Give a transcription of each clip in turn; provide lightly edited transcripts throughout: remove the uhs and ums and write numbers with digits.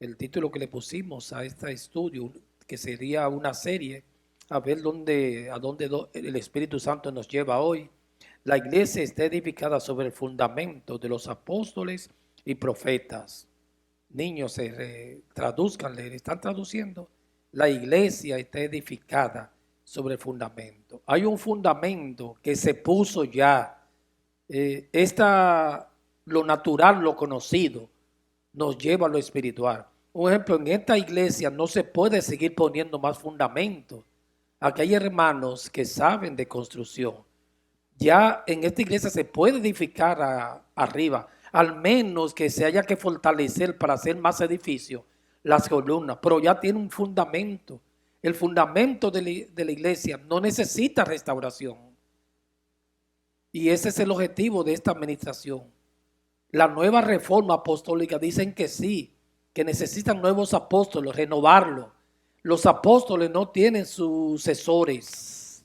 el título que le pusimos a este estudio, que sería una serie, a ver a dónde el Espíritu Santo nos lleva hoy. La iglesia está edificada sobre el fundamento de los apóstoles y profetas. Niños, traduzcan, le están traduciendo. La iglesia está edificada sobre el fundamento. Hay un fundamento que se puso ya. Lo natural, lo conocido, nos lleva a lo espiritual. Un ejemplo, en esta iglesia no se puede seguir poniendo más fundamentos. Aquí hay hermanos que saben de construcción. Ya en esta iglesia se puede edificar arriba, al menos que se haya que fortalecer para hacer más edificios las columnas, pero ya tiene un fundamento. El fundamento de la iglesia no necesita restauración. Y ese es el objetivo de esta administración. La nueva reforma apostólica dicen que sí, que necesitan nuevos apóstoles, renovarlo. Los apóstoles no tienen sucesores.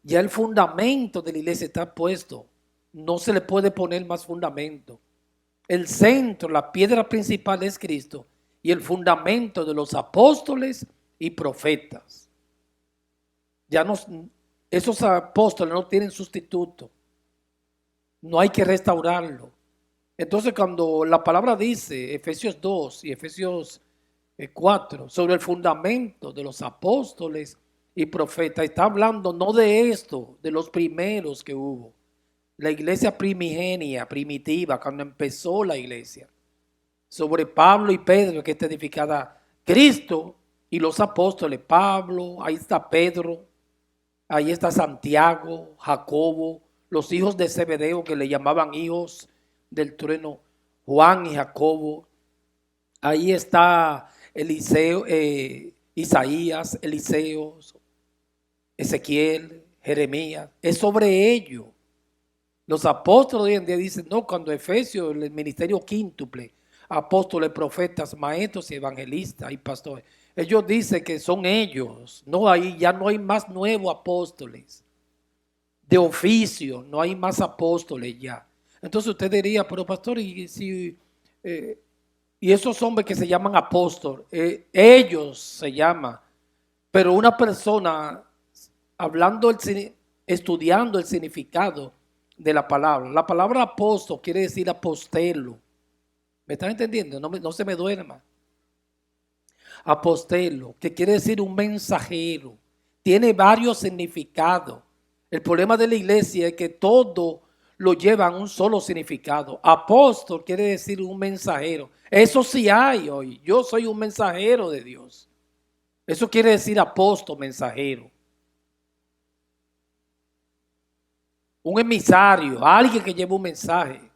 Ya el fundamento de la iglesia está puesto. No se le puede poner más fundamento. El centro, la piedra principal es Cristo y el fundamento de los apóstoles y profetas. Ya no, esos apóstoles no tienen sustituto. No hay que restaurarlo. Entonces cuando la palabra dice, Efesios 2 y Efesios 4, sobre el fundamento de los apóstoles y profetas, está hablando no de esto, de los primeros que hubo. La iglesia primigenia, primitiva, cuando empezó la iglesia. Sobre Pablo y Pedro, que está edificada Cristo y los apóstoles. Pablo, ahí está Pedro, ahí está Santiago, Jacobo, los hijos de Zebedeo que le llamaban hijos del trueno, Juan y Jacobo. Ahí está Eliseo, Isaías, Eliseo, Ezequiel, Jeremías. Es sobre ello. Los apóstoles hoy en día dicen, no, cuando Efesios, el ministerio quíntuple, apóstoles, profetas, maestros y evangelistas y pastores, ellos dicen que son ellos. No, ahí ya no hay más nuevos apóstoles de oficio, no hay más apóstoles ya. Entonces usted diría, pero pastor, y esos hombres que se llaman apóstoles, ellos se llaman, pero una persona hablando, estudiando el significado de la palabra apóstol quiere decir apostelo. ¿Me están entendiendo? No se me duerma. Apostelo, que quiere decir un mensajero. Tiene varios significados. El problema de la iglesia es que todo lo llevan a un solo significado. Apóstol quiere decir un mensajero. Eso sí hay hoy. Yo soy un mensajero de Dios. Eso quiere decir apóstol, mensajero. Un emisario, alguien que lleva un mensaje.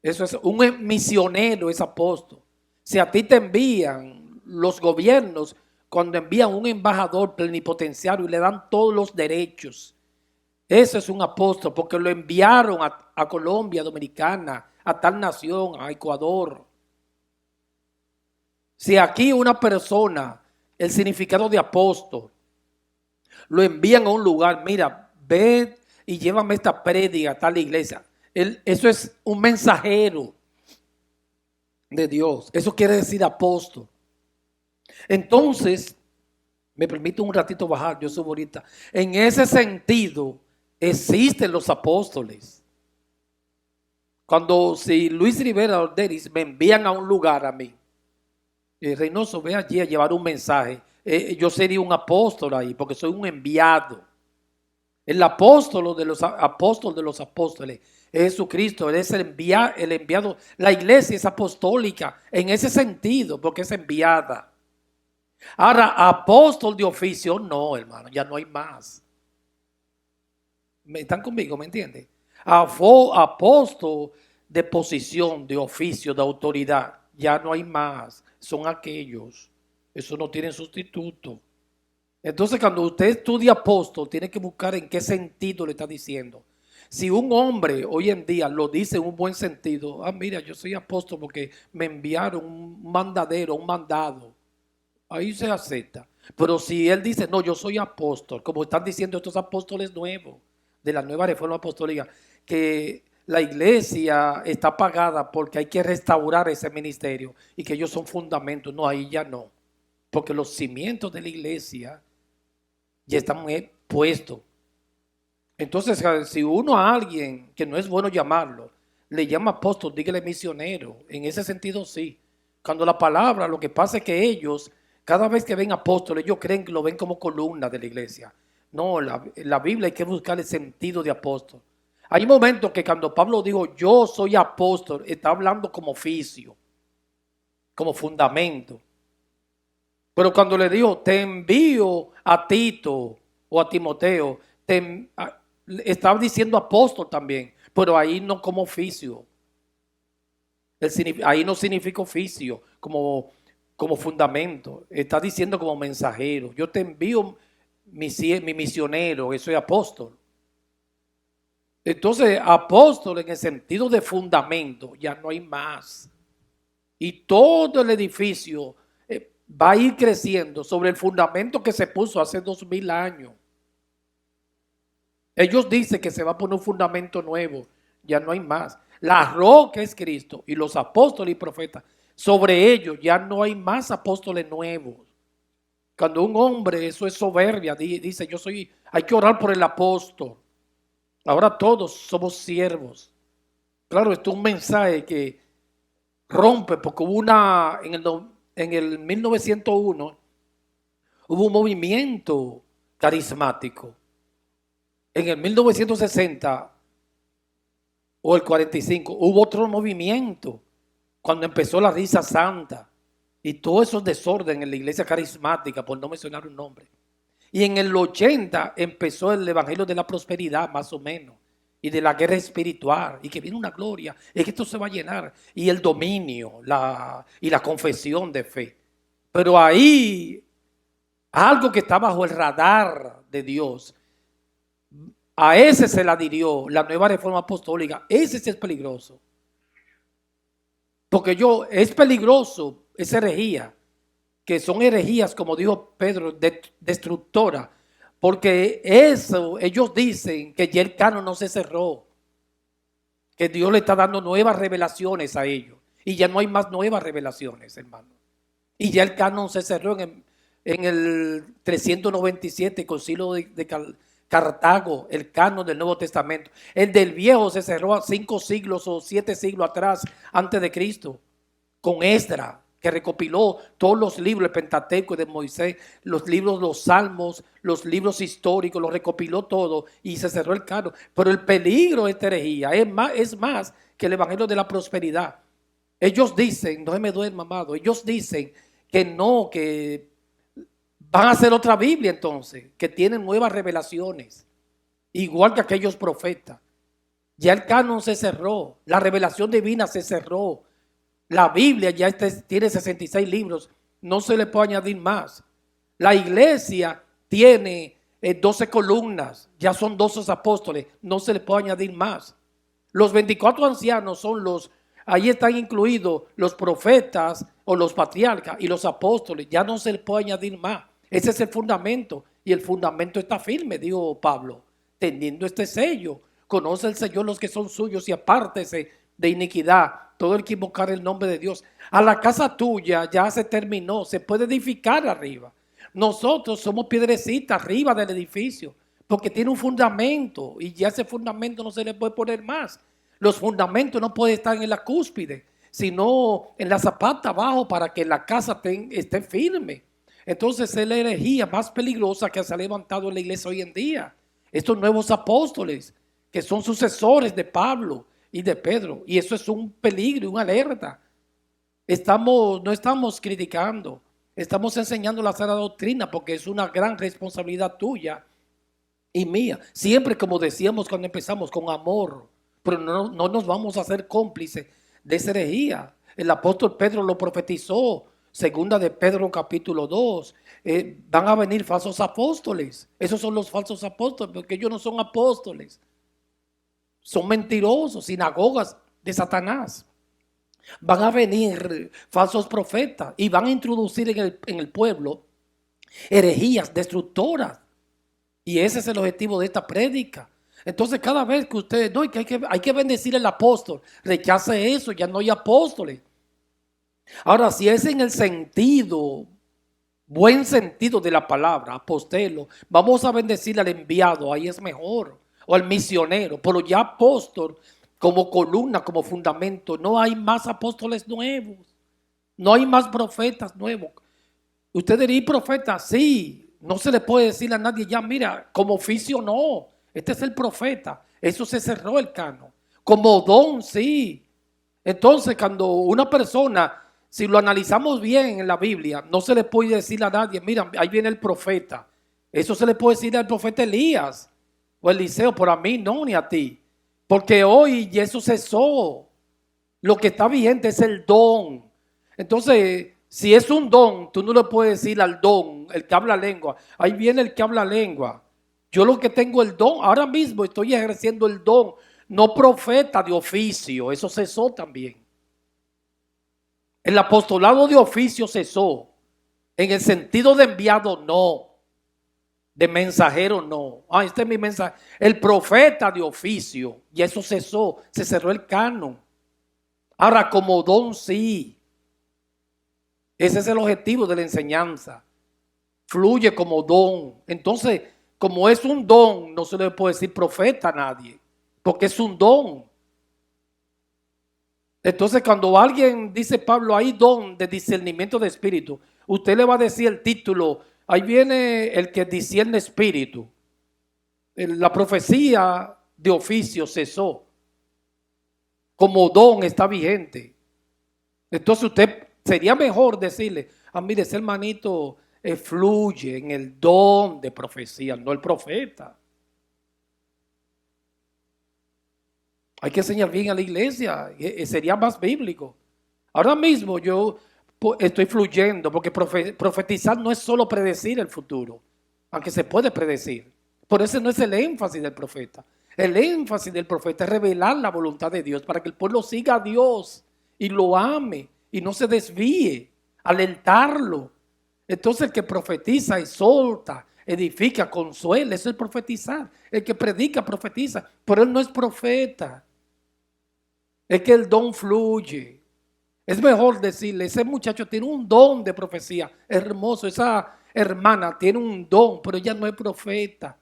Eso es un misionero, es apóstol. Si a ti te envían los gobiernos, cuando envían un embajador plenipotenciario y le dan todos los derechos, eso es un apóstol, porque lo enviaron a Colombia, Dominicana, a tal nación, a Ecuador. Si aquí una persona, el significado de apóstol, lo envían a un lugar, mira, ve y llévame esta prédica a tal iglesia. Eso es un mensajero de Dios. Eso quiere decir apóstol. Entonces, me permite un ratito bajar, yo subo ahorita. En ese sentido, existen los apóstoles. Si Luis Rivera Orderis me envían a un lugar a mí, Reynoso, ve allí a llevar un mensaje. Yo sería un apóstol ahí, porque soy un enviado. El apóstol de los apóstoles es Jesucristo, Él es el enviado. La iglesia es apostólica en ese sentido, porque es enviada. Ahora, apóstol de oficio, no, hermano, ya no hay más. ¿Están conmigo? ¿Me entienden? Apóstol de posición, de oficio, de autoridad, ya no hay más. Son aquellos. Eso no tiene sustituto. Entonces, cuando usted estudia apóstol, tiene que buscar en qué sentido le está diciendo. Si un hombre hoy en día lo dice en un buen sentido, mira, yo soy apóstol porque me enviaron un mandadero, un mandado, ahí se acepta. Pero si él dice, no, yo soy apóstol, como están diciendo estos apóstoles nuevos, de la nueva reforma apostólica, que la iglesia está pagada porque hay que restaurar ese ministerio y que ellos son fundamentos. No, ahí ya no. Porque los cimientos de la iglesia ya están puestos. Entonces, si uno a alguien que no es bueno llamarlo, le llama apóstol, dígale misionero. En ese sentido, sí. Cuando la palabra, lo que pasa es que ellos, cada vez que ven apóstoles, ellos creen que lo ven como columna de la iglesia. No, la Biblia hay que buscar el sentido de apóstol. Hay momentos que cuando Pablo dijo, yo soy apóstol, está hablando como oficio, como fundamento. Pero cuando le dijo, te envío a Tito o a Timoteo, estaba diciendo apóstol también, pero ahí no como oficio. Ahí no significa oficio, como fundamento. Está diciendo como mensajero. Yo te envío mi misionero, eso es apóstol. Entonces, apóstol en el sentido de fundamento, ya no hay más. Y todo el edificio va a ir creciendo sobre el fundamento que se puso hace 2000 años. Ellos dicen que se va a poner un fundamento nuevo, ya no hay más. La roca es Cristo y los apóstoles y profetas. Sobre ellos ya no hay más apóstoles nuevos. Cuando un hombre, eso es soberbia, dice, hay que orar por el apóstol. Ahora todos somos siervos. Claro, esto es un mensaje que rompe, porque hubo en el 1901, hubo un movimiento carismático. En el 1960 o el 45 hubo otro movimiento, cuando empezó la risa santa y todo esos desorden en la iglesia carismática, por no mencionar un nombre. Y en el 80 empezó el evangelio de la prosperidad, más o menos, y de la guerra espiritual, y que viene una gloria, y que esto se va a llenar, y el dominio, y la confesión de fe. Pero ahí, algo que está bajo el radar de Dios, a ese se la adhirió la nueva reforma apostólica. Ese sí es peligroso. Porque es peligroso esa herejía, que son herejías, como dijo Pedro, destructora. Porque ellos dicen que ya el canon no se cerró, que Dios le está dando nuevas revelaciones a ellos. Y ya no hay más nuevas revelaciones, hermano. Y ya el canon se cerró en el 397, concilio de Cartago, el canon del Nuevo Testamento. El del Viejo se cerró a 5 siglos o 7 siglos atrás, antes de Cristo, con Esdras, que recopiló todos los libros del Pentateuco de Moisés, los libros, los salmos, los libros históricos, los recopiló todo y se cerró el canon. Pero el peligro de esta herejía es más que el evangelio de la prosperidad. Ellos dicen, no me duerma, amado, ellos dicen que no, que van a hacer otra Biblia entonces, que tienen nuevas revelaciones, igual que aquellos profetas. Ya el canon se cerró, la revelación divina se cerró. La Biblia ya tiene 66 libros, no se le puede añadir más. La iglesia tiene 12 columnas, ya son 12 apóstoles, no se le puede añadir más. Los 24 ancianos son ahí están incluidos los profetas o los patriarcas y los apóstoles, ya no se le puede añadir más. Ese es el fundamento y el fundamento está firme, dijo Pablo, teniendo este sello. Conoce el Señor los que son suyos y apártese de iniquidad todo el que invocar el nombre de Dios. A la casa tuya ya se terminó, se puede edificar arriba. Nosotros somos piedrecitas arriba del edificio, porque tiene un fundamento y ya ese fundamento no se le puede poner más. Los fundamentos no pueden estar en la cúspide, sino en la zapata abajo para que la casa esté firme. Entonces es la herejía más peligrosa que se ha levantado en la iglesia hoy en día. Estos nuevos apóstoles que son sucesores de Pablo y de Pedro, y eso es un peligro, una alerta. No estamos criticando, estamos enseñando la sana doctrina porque es una gran responsabilidad tuya y mía. Siempre, como decíamos cuando empezamos, con amor, pero no nos vamos a hacer cómplices de esa herejía. El apóstol Pedro lo profetizó, segunda de Pedro capítulo 2. Van a venir falsos apóstoles. Esos son los falsos apóstoles, porque ellos no son apóstoles. Son mentirosos, sinagogas de Satanás. Van a venir falsos profetas y van a introducir en el pueblo herejías destructoras. Y ese es el objetivo de esta prédica. Entonces cada vez que usted, no, hay que bendecir al apóstol, rechace eso, ya no hay apóstoles. Ahora, si es en el sentido, buen sentido de la palabra, apostelo, vamos a bendecir al enviado, ahí es mejor, o al misionero, pero ya apóstol como columna, como fundamento, no hay más apóstoles nuevos, no hay más profetas nuevos. Usted diría profeta, sí, no se le puede decir a nadie ya, mira, como oficio no, este es el profeta, eso se cerró el canon. Como don, sí. Entonces, cuando una persona, si lo analizamos bien en la Biblia, no se le puede decir a nadie, mira, ahí viene el profeta. Eso se le puede decir al profeta Elías o Eliseo, por a mí no, ni a ti. Porque hoy y eso cesó. Lo que está vigente es el don. Entonces, si es un don, tú no le puedes decir al don, el que habla lengua. Ahí viene el que habla lengua. Yo lo que tengo el don, ahora mismo estoy ejerciendo el don, no profeta de oficio, eso cesó también. El apostolado de oficio cesó. En el sentido de enviado, no. De mensajero, no. Ah, este es mi mensaje. El profeta de oficio, y eso cesó, se cerró el canon. Ahora, como don, sí. Ese es el objetivo de la enseñanza. Fluye como don. Entonces, como es un don, no se le puede decir profeta a nadie, porque es un don. Entonces, cuando alguien dice, Pablo, hay don de discernimiento de espíritu, usted le va a decir el título, ahí viene el que discierne espíritu. La profecía de oficio cesó. Como don está vigente. Entonces usted sería mejor decirle, mire, ese hermanito fluye en el don de profecía, no el profeta. Hay que enseñar bien a la iglesia, sería más bíblico. Ahora mismo yo estoy fluyendo porque profetizar no es solo predecir el futuro, aunque se puede predecir. Por eso no es el énfasis del profeta. El énfasis del profeta es revelar la voluntad de Dios para que el pueblo siga a Dios y lo ame y no se desvíe, alentarlo. Entonces el que profetiza, exhorta, edifica, consuela, eso es profetizar. El que predica, profetiza, pero él no es profeta. Es que el don fluye. Es mejor decirle, ese muchacho tiene un don de profecía, hermoso, esa hermana tiene un don, pero ella no es profeta.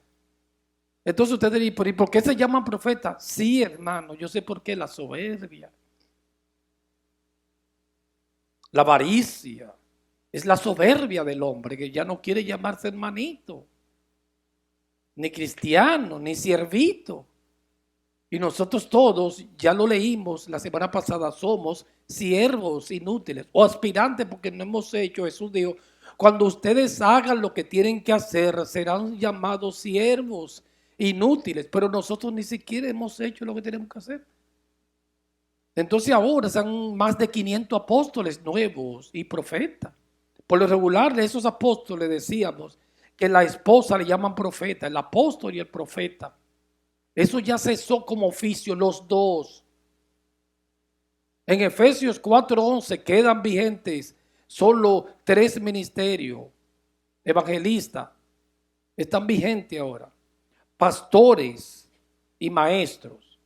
Entonces usted diría, ¿y por qué se llaman profeta? Sí, hermano, yo sé por qué, la soberbia, la avaricia, es la soberbia del hombre que ya no quiere llamarse hermanito, ni cristiano, ni siervito. Y nosotros todos, ya lo leímos la semana pasada, somos siervos inútiles o aspirantes porque no hemos hecho. Jesús dijo, cuando ustedes hagan lo que tienen que hacer, serán llamados siervos inútiles, pero nosotros ni siquiera hemos hecho lo que tenemos que hacer. Entonces ahora son más de 500 apóstoles nuevos y profetas. Por lo regular de esos apóstoles decíamos que la esposa le llaman profeta, el apóstol y el profeta. Eso ya cesó como oficio, los dos. En Efesios 4:11 quedan vigentes solo 3 ministerios. Evangelistas están vigentes ahora. Pastores y maestros.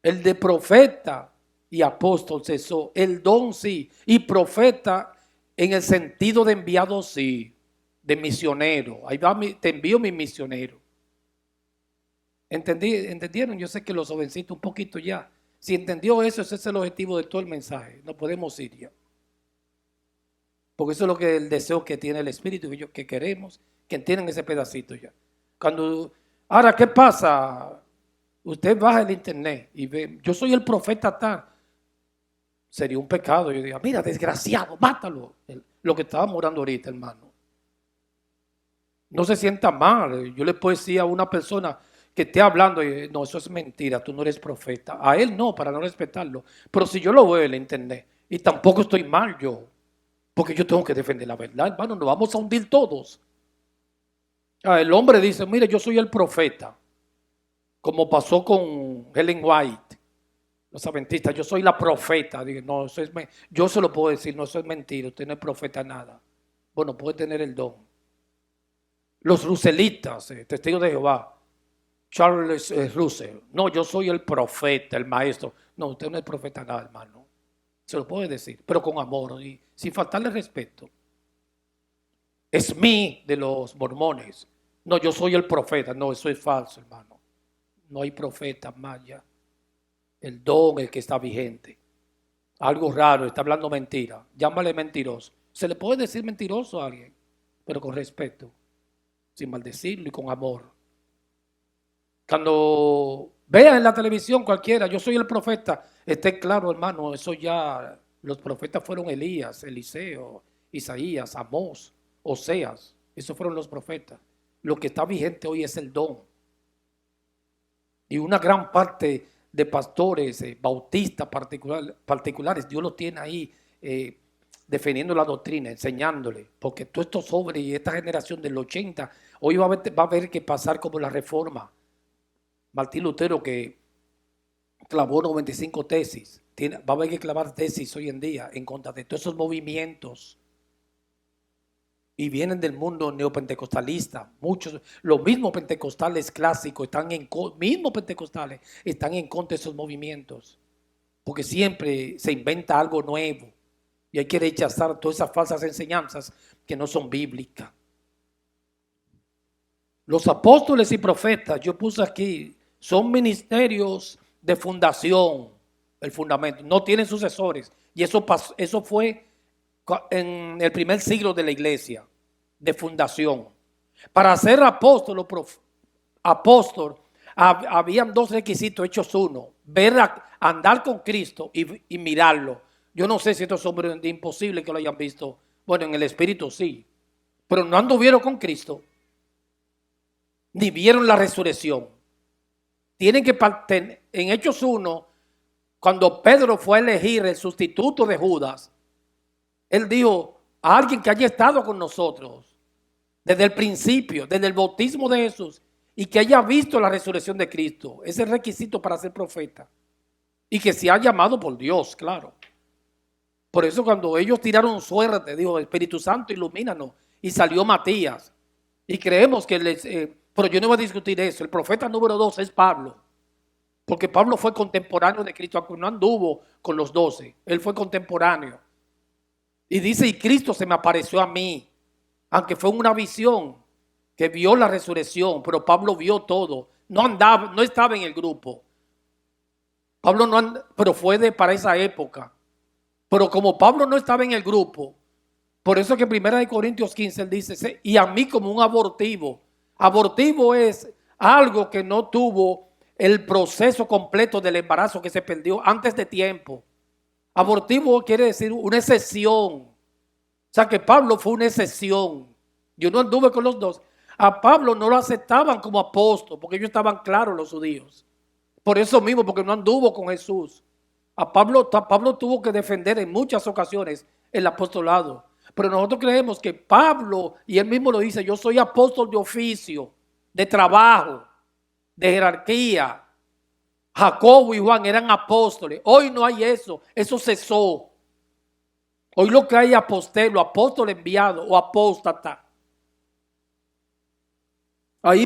El de profeta y apóstol cesó. El don sí. Y profeta en el sentido de enviado sí. De misionero. Ahí va, te envío mi misionero. ¿Entendieron? Yo sé que los jovencitos un poquito ya. Si entendió eso, ese es el objetivo de todo el mensaje. No podemos ir ya. Porque eso es lo que el deseo que tiene el Espíritu, que queremos, que entiendan ese pedacito ya. Ahora, ¿qué pasa? Usted baja el internet y ve, yo soy el profeta tal. Sería un pecado. Yo digo, mira, desgraciado, mátalo. Lo que estábamos orando ahorita, hermano. No se sienta mal. Yo le puedo decir a una persona que esté hablando y no, eso es mentira, tú no eres profeta. A él no, para no respetarlo. Pero si yo lo veo en la internet y tampoco estoy mal yo, porque yo tengo que defender la verdad, hermano, nos vamos a hundir todos. El hombre dice, mire, yo soy el profeta, como pasó con Ellen White, los adventistas, yo soy la profeta. Digo, no, yo se lo puedo decir, no, eso es mentira, usted no es profeta nada. Bueno, puede tener el don. Los ruselitas, testigos de Jehová, Charles Russell. No, yo soy el profeta, el maestro. No, usted no es profeta nada, hermano. Se lo puede decir, pero con amor y sin faltarle respeto. Es mí de los mormones. No, yo soy el profeta. No, eso es falso, hermano. No hay profeta más ya. El don es el que está vigente. Algo raro, está hablando mentira. Llámale mentiroso. Se le puede decir mentiroso a alguien, pero con respeto, sin maldecirlo y con amor. Cuando vea en la televisión cualquiera, yo soy el profeta, esté claro, hermano, eso ya, los profetas fueron Elías, Eliseo, Isaías, Amós, Oseas, esos fueron los profetas. Lo que está vigente hoy es el don. Y una gran parte de pastores, bautistas particulares, Dios los tiene ahí defendiendo la doctrina, enseñándole, porque todos estos hombres y esta generación del 80, hoy va a haber que pasar como la Reforma. Martín Lutero, que clavó 95 tesis, va a haber que clavar tesis hoy en día en contra de todos esos movimientos. Y vienen del mundo neopentecostalista. Muchos, los mismos pentecostales clásicos pentecostales están en contra de esos movimientos. Porque siempre se inventa algo nuevo. Y hay que rechazar todas esas falsas enseñanzas que no son bíblicas. Los apóstoles y profetas, yo puse aquí, son ministerios de fundación, el fundamento. No tienen sucesores. Y eso fue en el primer siglo de la iglesia, de fundación. Para ser apóstol habían dos requisitos hechos uno: andar con Cristo y mirarlo. Yo no sé si estos hombres es imposible que lo hayan visto. Bueno, en el espíritu sí, pero no anduvieron con Cristo ni vieron la resurrección. Tienen que en Hechos 1, cuando Pedro fue a elegir el sustituto de Judas, él dijo a alguien que haya estado con nosotros desde el principio, desde el bautismo de Jesús, y que haya visto la resurrección de Cristo. Ese es el requisito para ser profeta. Y que se ha llamado por Dios, claro. Por eso cuando ellos tiraron suerte, dijo, Espíritu Santo, ilumínanos. Y salió Matías. Y creemos que pero yo no voy a discutir eso. El profeta número 2 es Pablo. Porque Pablo fue contemporáneo de Cristo, aunque no anduvo con los 12. Él fue contemporáneo. Y dice, y Cristo se me apareció a mí, aunque fue una visión que vio la resurrección, pero Pablo vio todo. No estaba en el grupo. Pablo pero fue para esa época. Pero como Pablo no estaba en el grupo, por eso que en 1 Corintios 15 él dice, y a mí como un abortivo. Abortivo es algo que no tuvo el proceso completo del embarazo, que se perdió antes de tiempo. Abortivo quiere decir una excepción. O sea que Pablo fue una excepción. Yo no anduve con los dos. A Pablo no lo aceptaban como apóstol, porque ellos estaban claros, los judíos. Por eso mismo, porque no anduvo con Jesús. Pablo tuvo que defender en muchas ocasiones el apostolado. Pero nosotros creemos que Pablo, y él mismo lo dice, yo soy apóstol de oficio, de trabajo, de jerarquía. Jacobo y Juan eran apóstoles. Hoy no hay eso. Eso cesó. Hoy lo que hay es apóstol enviado o apóstata.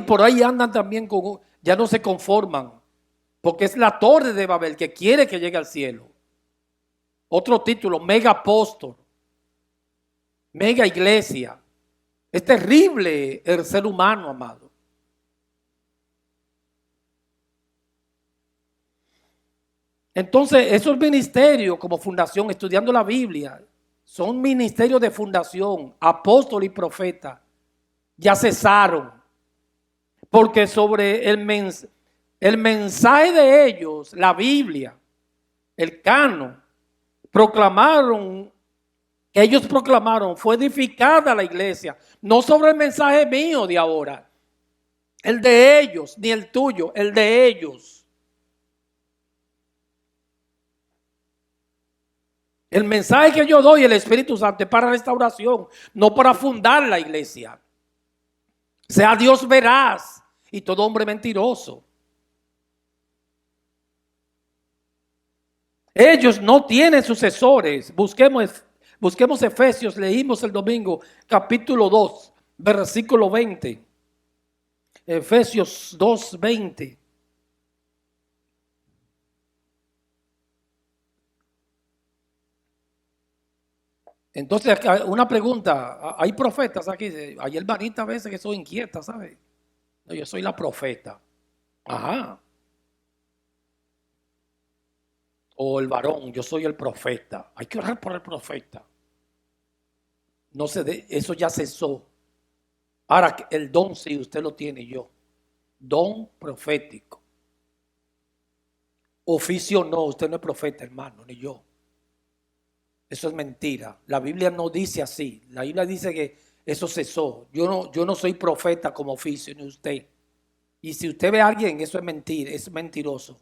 Por ahí andan también ya no se conforman. Porque es la torre de Babel que quiere que llegue al cielo. Otro título, mega apóstol. Mega iglesia. Es terrible el ser humano, amado. Entonces, esos ministerios como fundación, estudiando la Biblia, son ministerios de fundación, apóstol y profeta. Ya cesaron. Porque sobre el mensaje de ellos, la Biblia, el canon, ellos proclamaron, fue edificada la iglesia, no sobre el mensaje mío de ahora, el de ellos, ni el tuyo, el de ellos. El mensaje que yo doy, el Espíritu Santo, es para restauración, no para fundar la iglesia. Sea Dios veraz y todo hombre mentiroso. Ellos no tienen sucesores. Busquemos Efesios, leímos el domingo, capítulo 2, versículo 20. Efesios 2:20. Entonces, una pregunta, hay profetas aquí, hay hermanitas a veces que son inquietas, ¿sabes? No, yo soy la profeta. Ajá. O el varón, yo soy el profeta. Hay que orar por el profeta. No se de, eso ya cesó. Ahora, el don sí, usted lo tiene yo. Don profético. Oficio no, usted no es profeta, hermano, ni yo. Eso es mentira. La Biblia no dice así. La Biblia dice que eso cesó. Yo no soy profeta como oficio, ni usted. Y si usted ve a alguien, eso es mentira, es mentiroso.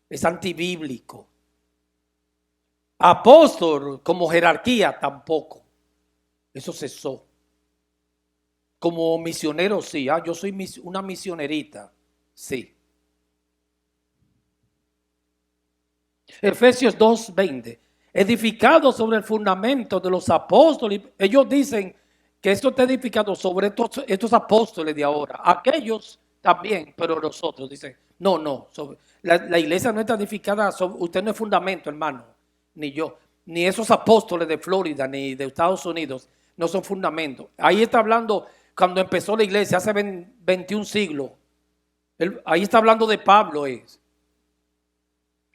Es antibíblico. Apóstol como jerarquía tampoco. Eso cesó. Como misionero sí. Yo soy una misionerita. Sí. Efesios 2:20. Edificado sobre el fundamento de los apóstoles. Ellos dicen que esto está edificado sobre estos apóstoles de ahora. Aquellos también, pero nosotros dicen, no. La iglesia no está edificada sobre, usted no es fundamento, hermano, ni yo, ni esos apóstoles de Florida, ni de Estados Unidos, no son fundamentos. Ahí está hablando cuando empezó la iglesia, hace 21 siglos. Ahí está hablando de Pablo, es.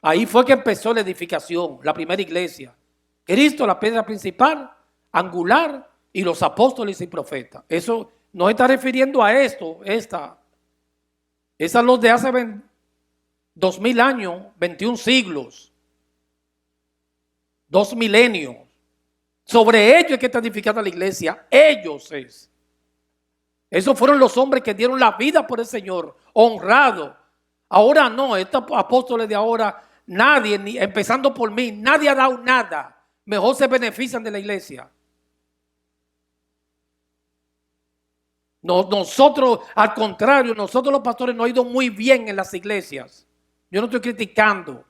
Ahí fue que empezó la edificación, la primera iglesia. Cristo, la piedra principal, angular, y los apóstoles y profetas. Eso no está refiriendo a esto, esas los de hace 2000 años, 21 siglos, 2 milenios. Sobre ellos es que está edificada la iglesia, ellos es. Esos fueron los hombres que dieron la vida por el Señor, honrado. Ahora no, estos apóstoles de ahora, nadie, empezando por mí, nadie ha dado nada. Mejor se benefician de la iglesia. Nosotros, al contrario, nosotros los pastores nos ha ido muy bien en las iglesias. Yo no estoy criticando.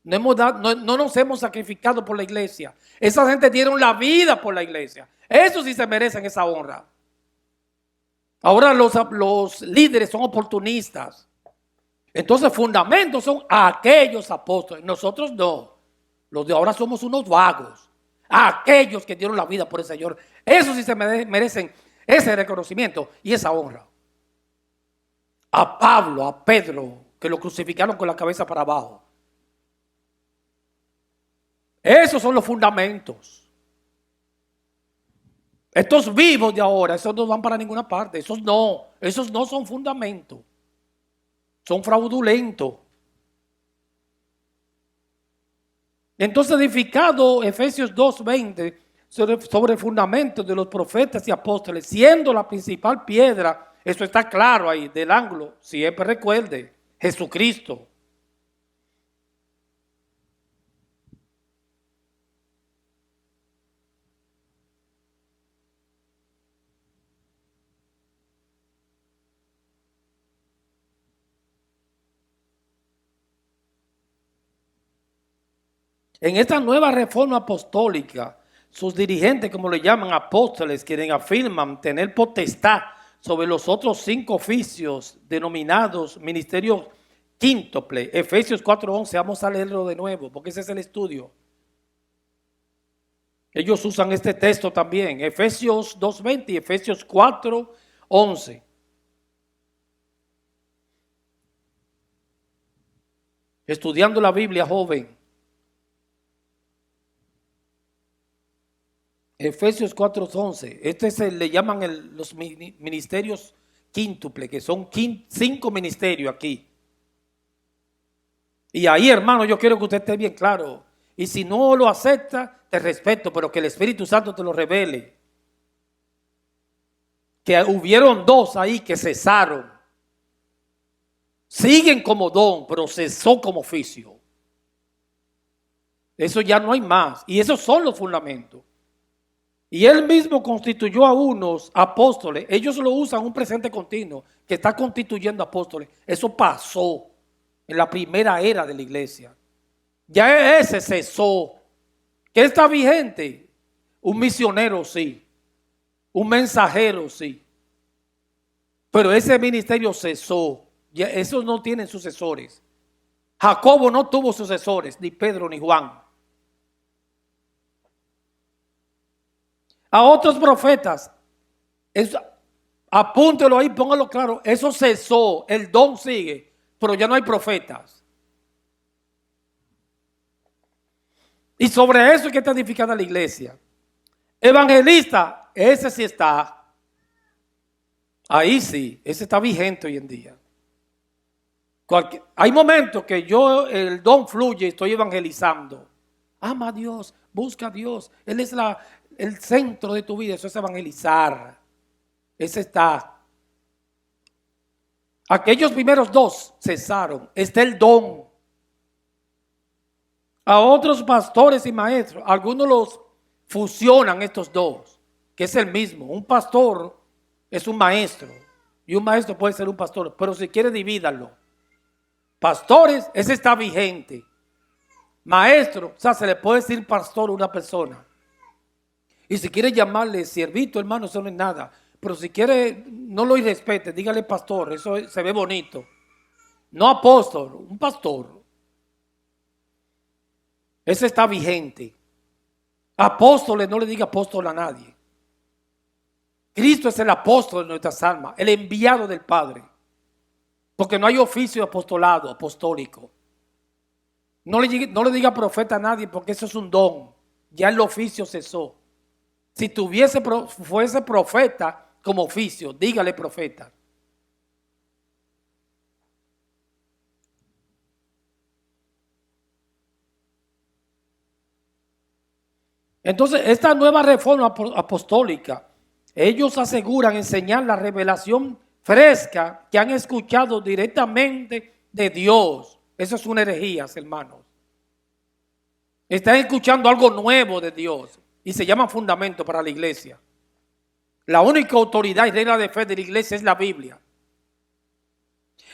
No nos hemos sacrificado por la iglesia. Esa gente dieron la vida por la iglesia. Eso sí se merecen esa honra. Ahora los líderes son oportunistas. Entonces, fundamentos son aquellos apóstoles. Nosotros no. Los de ahora somos unos vagos. Aquellos que dieron la vida por el Señor. Eso sí se merecen ese reconocimiento y esa honra. A Pablo, a Pedro, que lo crucificaron con la cabeza para abajo. Esos son los fundamentos. Estos vivos de ahora, esos no van para ninguna parte. Esos no son fundamentos. Son fraudulentos. Entonces, edificado Efesios 2:20 sobre el fundamento de los profetas y apóstoles, siendo la principal piedra, eso está claro ahí del ángulo, siempre recuerde, Jesucristo. En esta nueva reforma apostólica, sus dirigentes, como le llaman apóstoles, quienes afirman tener potestad sobre los otros 5 oficios denominados ministerios quíntuple. Efesios 4:11, vamos a leerlo de nuevo, porque ese es el estudio. Ellos usan este texto también, Efesios 2:20 y Efesios 4:11. Estudiando la Biblia, joven. Efesios 4:11. Le llaman los ministerios quíntuple, que son 5 ministerios aquí. Y ahí, hermano, yo quiero que usted esté bien claro. Y si no lo acepta, te respeto, pero que el Espíritu Santo te lo revele. Que hubieron 2 ahí que cesaron. Siguen como don, pero cesó como oficio. Eso ya no hay más. Y esos son los fundamentos. Y él mismo constituyó a unos apóstoles. Ellos lo usan un presente continuo, que está constituyendo apóstoles. Eso pasó en la primera era de la iglesia. Ya ese cesó. ¿Qué está vigente? Un misionero, sí. Un mensajero, sí. Pero ese ministerio cesó. Ya esos no tienen sucesores. Jacobo no tuvo sucesores, ni Pedro ni Juan. A otros profetas, apúntelo ahí, póngalo claro, eso cesó, el don sigue, pero ya no hay profetas. Y sobre eso es que está edificada la iglesia. Evangelista, ese sí está. Ahí sí, ese está vigente hoy en día. Hay momentos que el don fluye, estoy evangelizando. Ama a Dios, busca a Dios. Él es el centro de tu vida, eso es evangelizar. Ese está. Aquellos primeros dos cesaron, está el don. A otros pastores y maestros, algunos los fusionan estos dos, que es el mismo. Un pastor es un maestro y un maestro puede ser un pastor, pero si quiere divídalo. Pastores, ese está vigente. Maestro, o sea, se le puede decir pastor a una persona. Y si quiere llamarle siervito, hermano, eso no es nada. Pero si quiere, no lo irrespete, dígale pastor, eso se ve bonito. No apóstol, un pastor. Ese está vigente. Apóstoles, no le diga apóstol a nadie. Cristo es el apóstol de nuestras almas, el enviado del Padre. Porque no hay oficio de apostolado, apostólico. No le diga profeta a nadie porque eso es un don. Ya el oficio cesó. Si fuese profeta como oficio, dígale profeta. Entonces, esta nueva reforma apostólica, ellos aseguran enseñar la revelación fresca que han escuchado directamente de Dios. Eso es una herejía, hermanos. Están escuchando algo nuevo de Dios y se llama fundamento para la iglesia. La única autoridad y regla de fe de la iglesia es la Biblia.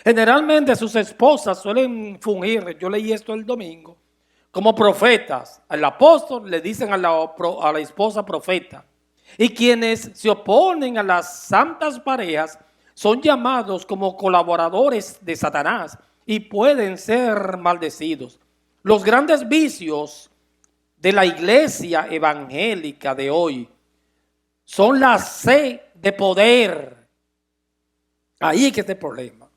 Generalmente sus esposas suelen fungir, yo leí esto el domingo, como profetas. Al apóstol le dicen a la esposa profeta. Y quienes se oponen a las santas parejas son llamados como colaboradores de Satanás y pueden ser maldecidos. Los grandes vicios de la iglesia evangélica de hoy son la sed de poder. Ahí es que está el problema.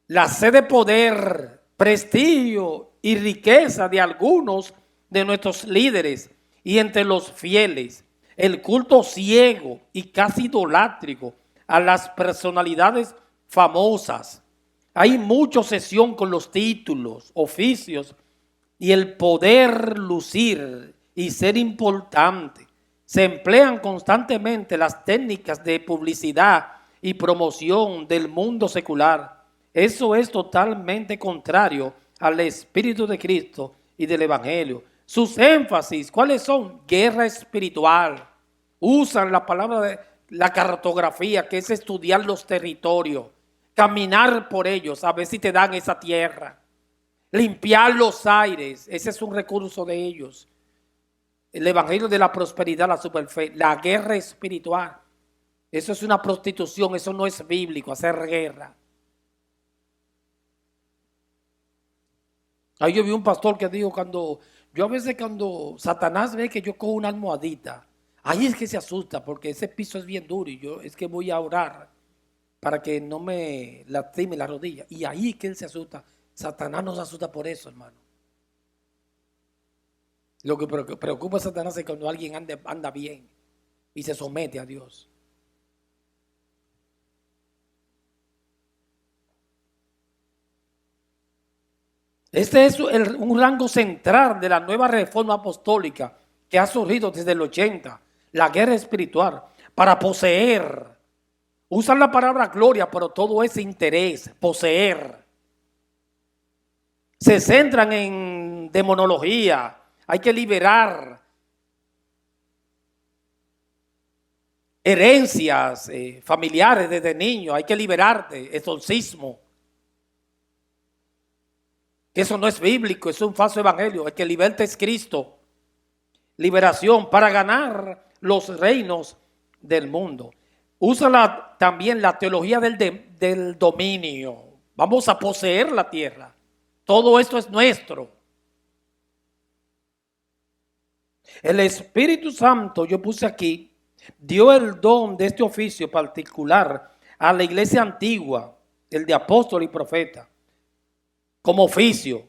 La sed de poder, prestigio y riqueza de algunos de nuestros líderes y entre los fieles. El culto ciego y casi idolátrico a las personalidades famosas. Hay mucha obsesión con los títulos, oficios y el poder lucir y ser importante. Se emplean constantemente las técnicas de publicidad y promoción del mundo secular. Eso es totalmente contrario al Espíritu de Cristo y del Evangelio. Sus énfasis, ¿cuáles son? Guerra espiritual. Usan la palabra de la cartografía, que es estudiar los territorios, caminar por ellos, a ver si te dan esa tierra. Limpiar los aires, ese es un recurso de ellos. El evangelio de la prosperidad, la superfe, la guerra espiritual. Eso es una prostitución, eso no es bíblico, hacer guerra. Ahí yo vi un pastor que dijo yo a veces cuando Satanás ve que yo cojo una almohadita, ahí es que se asusta porque ese piso es bien duro y yo es que voy a orar para que no me lastime la rodilla. Y ahí es que él se asusta. Satanás no se asusta por eso, hermano. Lo que preocupa a Satanás es cuando alguien anda bien y se somete a Dios. Este es un rango central de la nueva reforma apostólica que ha surgido desde el 80, la guerra espiritual, para poseer. Usan la palabra gloria, pero todo ese interés, poseer. Se centran en demonología, hay que liberar herencias familiares desde niño, hay que liberarte, exorcismo. Eso no es bíblico, es un falso evangelio. El que liberta es Cristo. Liberación para ganar los reinos del mundo. Usa también la teología del dominio. Vamos a poseer la tierra. Todo esto es nuestro. El Espíritu Santo, yo puse aquí, dio el don de este oficio particular a la iglesia antigua, el de apóstol y profeta, como oficio.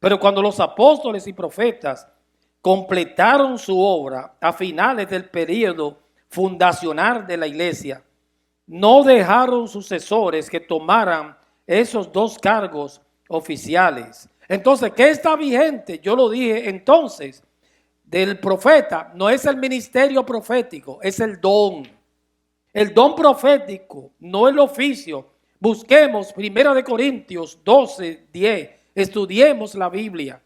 Pero cuando los apóstoles y profetas completaron su obra a finales del período fundacional de la iglesia, no dejaron sucesores que tomaran esos dos cargos oficiales. Entonces, ¿qué está vigente? Yo lo dije entonces, del profeta no es el ministerio profético, es el don. El don profético, no el oficio. Busquemos 1 Corintios 12, 10. Estudiemos la Biblia.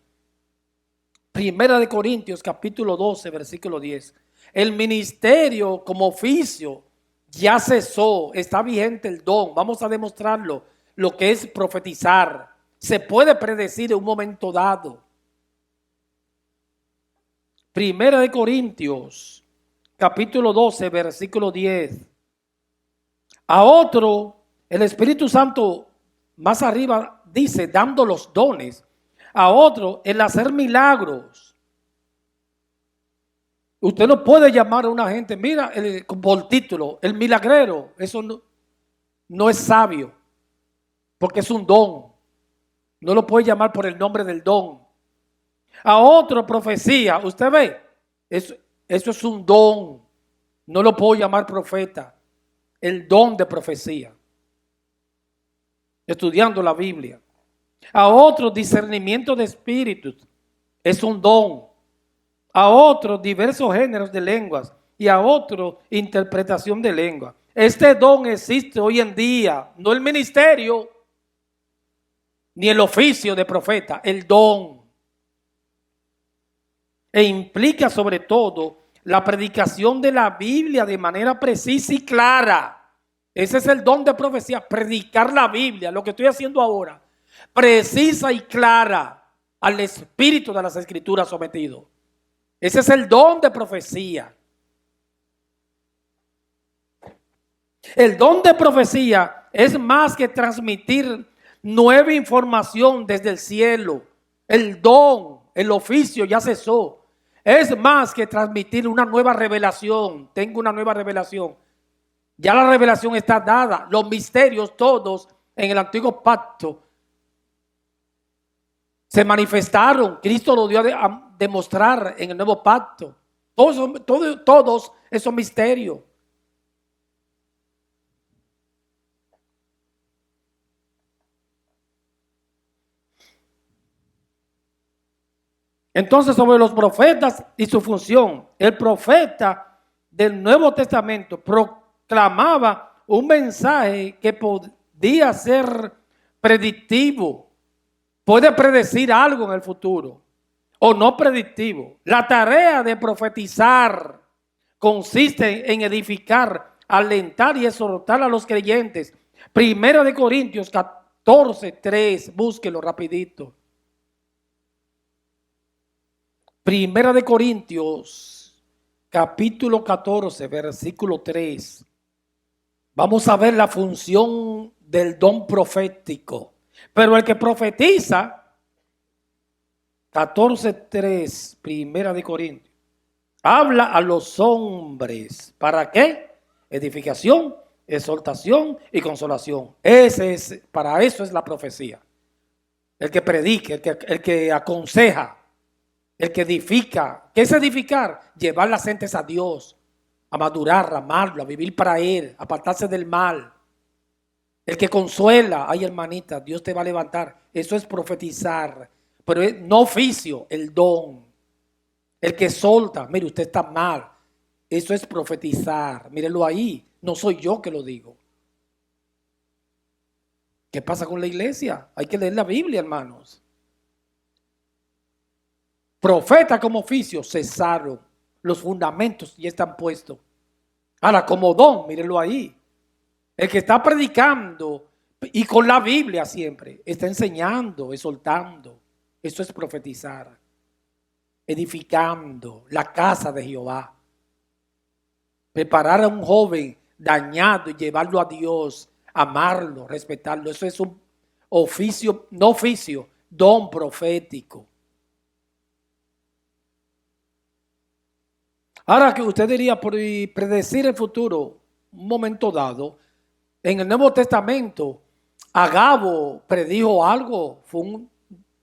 1 Corintios capítulo 12, versículo 10. El ministerio como oficio ya cesó, está vigente el don. Vamos a demostrarlo, lo que es profetizar. Se puede predecir en un momento dado. 1 Corintios capítulo 12, versículo 10. A otro, el Espíritu Santo más arriba dice, dando los dones. A otro, el hacer milagros. Usted no puede llamar a una gente, mira, por título, el milagrero. Eso no es sabio, porque es un don. No lo puede llamar por el nombre del don. A otro, profecía. Usted ve, eso es un don. No lo puedo llamar profeta. El don de profecía. Estudiando la Biblia. A otro, discernimiento de espíritus. Es un don. A otro, diversos géneros de lenguas. Y a otro, interpretación de lengua. Este don existe hoy en día. No el ministerio, ni el oficio de profeta. El don. E implica sobre todo la predicación de la Biblia de manera precisa y clara. Ese es el don de profecía, predicar la Biblia, lo que estoy haciendo ahora, precisa y clara al espíritu de las Escrituras sometido. Ese es el don de profecía. El don de profecía es más que transmitir nueva información desde el cielo. El don, el oficio ya cesó. Es más que transmitir una nueva revelación. Tengo una nueva revelación. Ya la revelación está dada. Los misterios todos en el antiguo pacto se manifestaron. Cristo lo dio a demostrar en el nuevo pacto. Todos esos misterios. Entonces, sobre los profetas y su función, el profeta del Nuevo Testamento proclamaba un mensaje que podía ser predictivo, puede predecir algo en el futuro, o no predictivo. La tarea de profetizar consiste en edificar, alentar y exhortar a los creyentes. 1 Corintios 14, 3, búsquelo rapidito. 1 Corintios, capítulo 14, versículo 3. Vamos a ver la función del don profético. Pero el que profetiza, 14:3, 1 Corintios, habla a los hombres. ¿Para qué? Edificación, exhortación y consolación. Para eso es la profecía. El que predique, el que aconseja. El que edifica. ¿Qué es edificar? Llevar las gentes a Dios, a madurar, a amarlo, a vivir para Él, a apartarse del mal. El que consuela, ay hermanita, Dios te va a levantar. Eso es profetizar, pero no oficio, el don. El que solta, mire, usted está mal. Eso es profetizar. Mírelo ahí, no soy yo que lo digo. ¿Qué pasa con la iglesia? Hay que leer la Biblia, hermanos. Profeta como oficio cesaron. Los fundamentos ya están puestos. Ahora, como don, mírenlo ahí. El que está predicando y con la Biblia siempre, está enseñando, exhortando. Eso es profetizar. Edificando la casa de Jehová. Preparar a un joven dañado y llevarlo a Dios, amarlo, respetarlo. Eso es un oficio, no oficio, don profético. Ahora que usted diría, por predecir el futuro, un momento dado, en el Nuevo Testamento, Agabo predijo algo,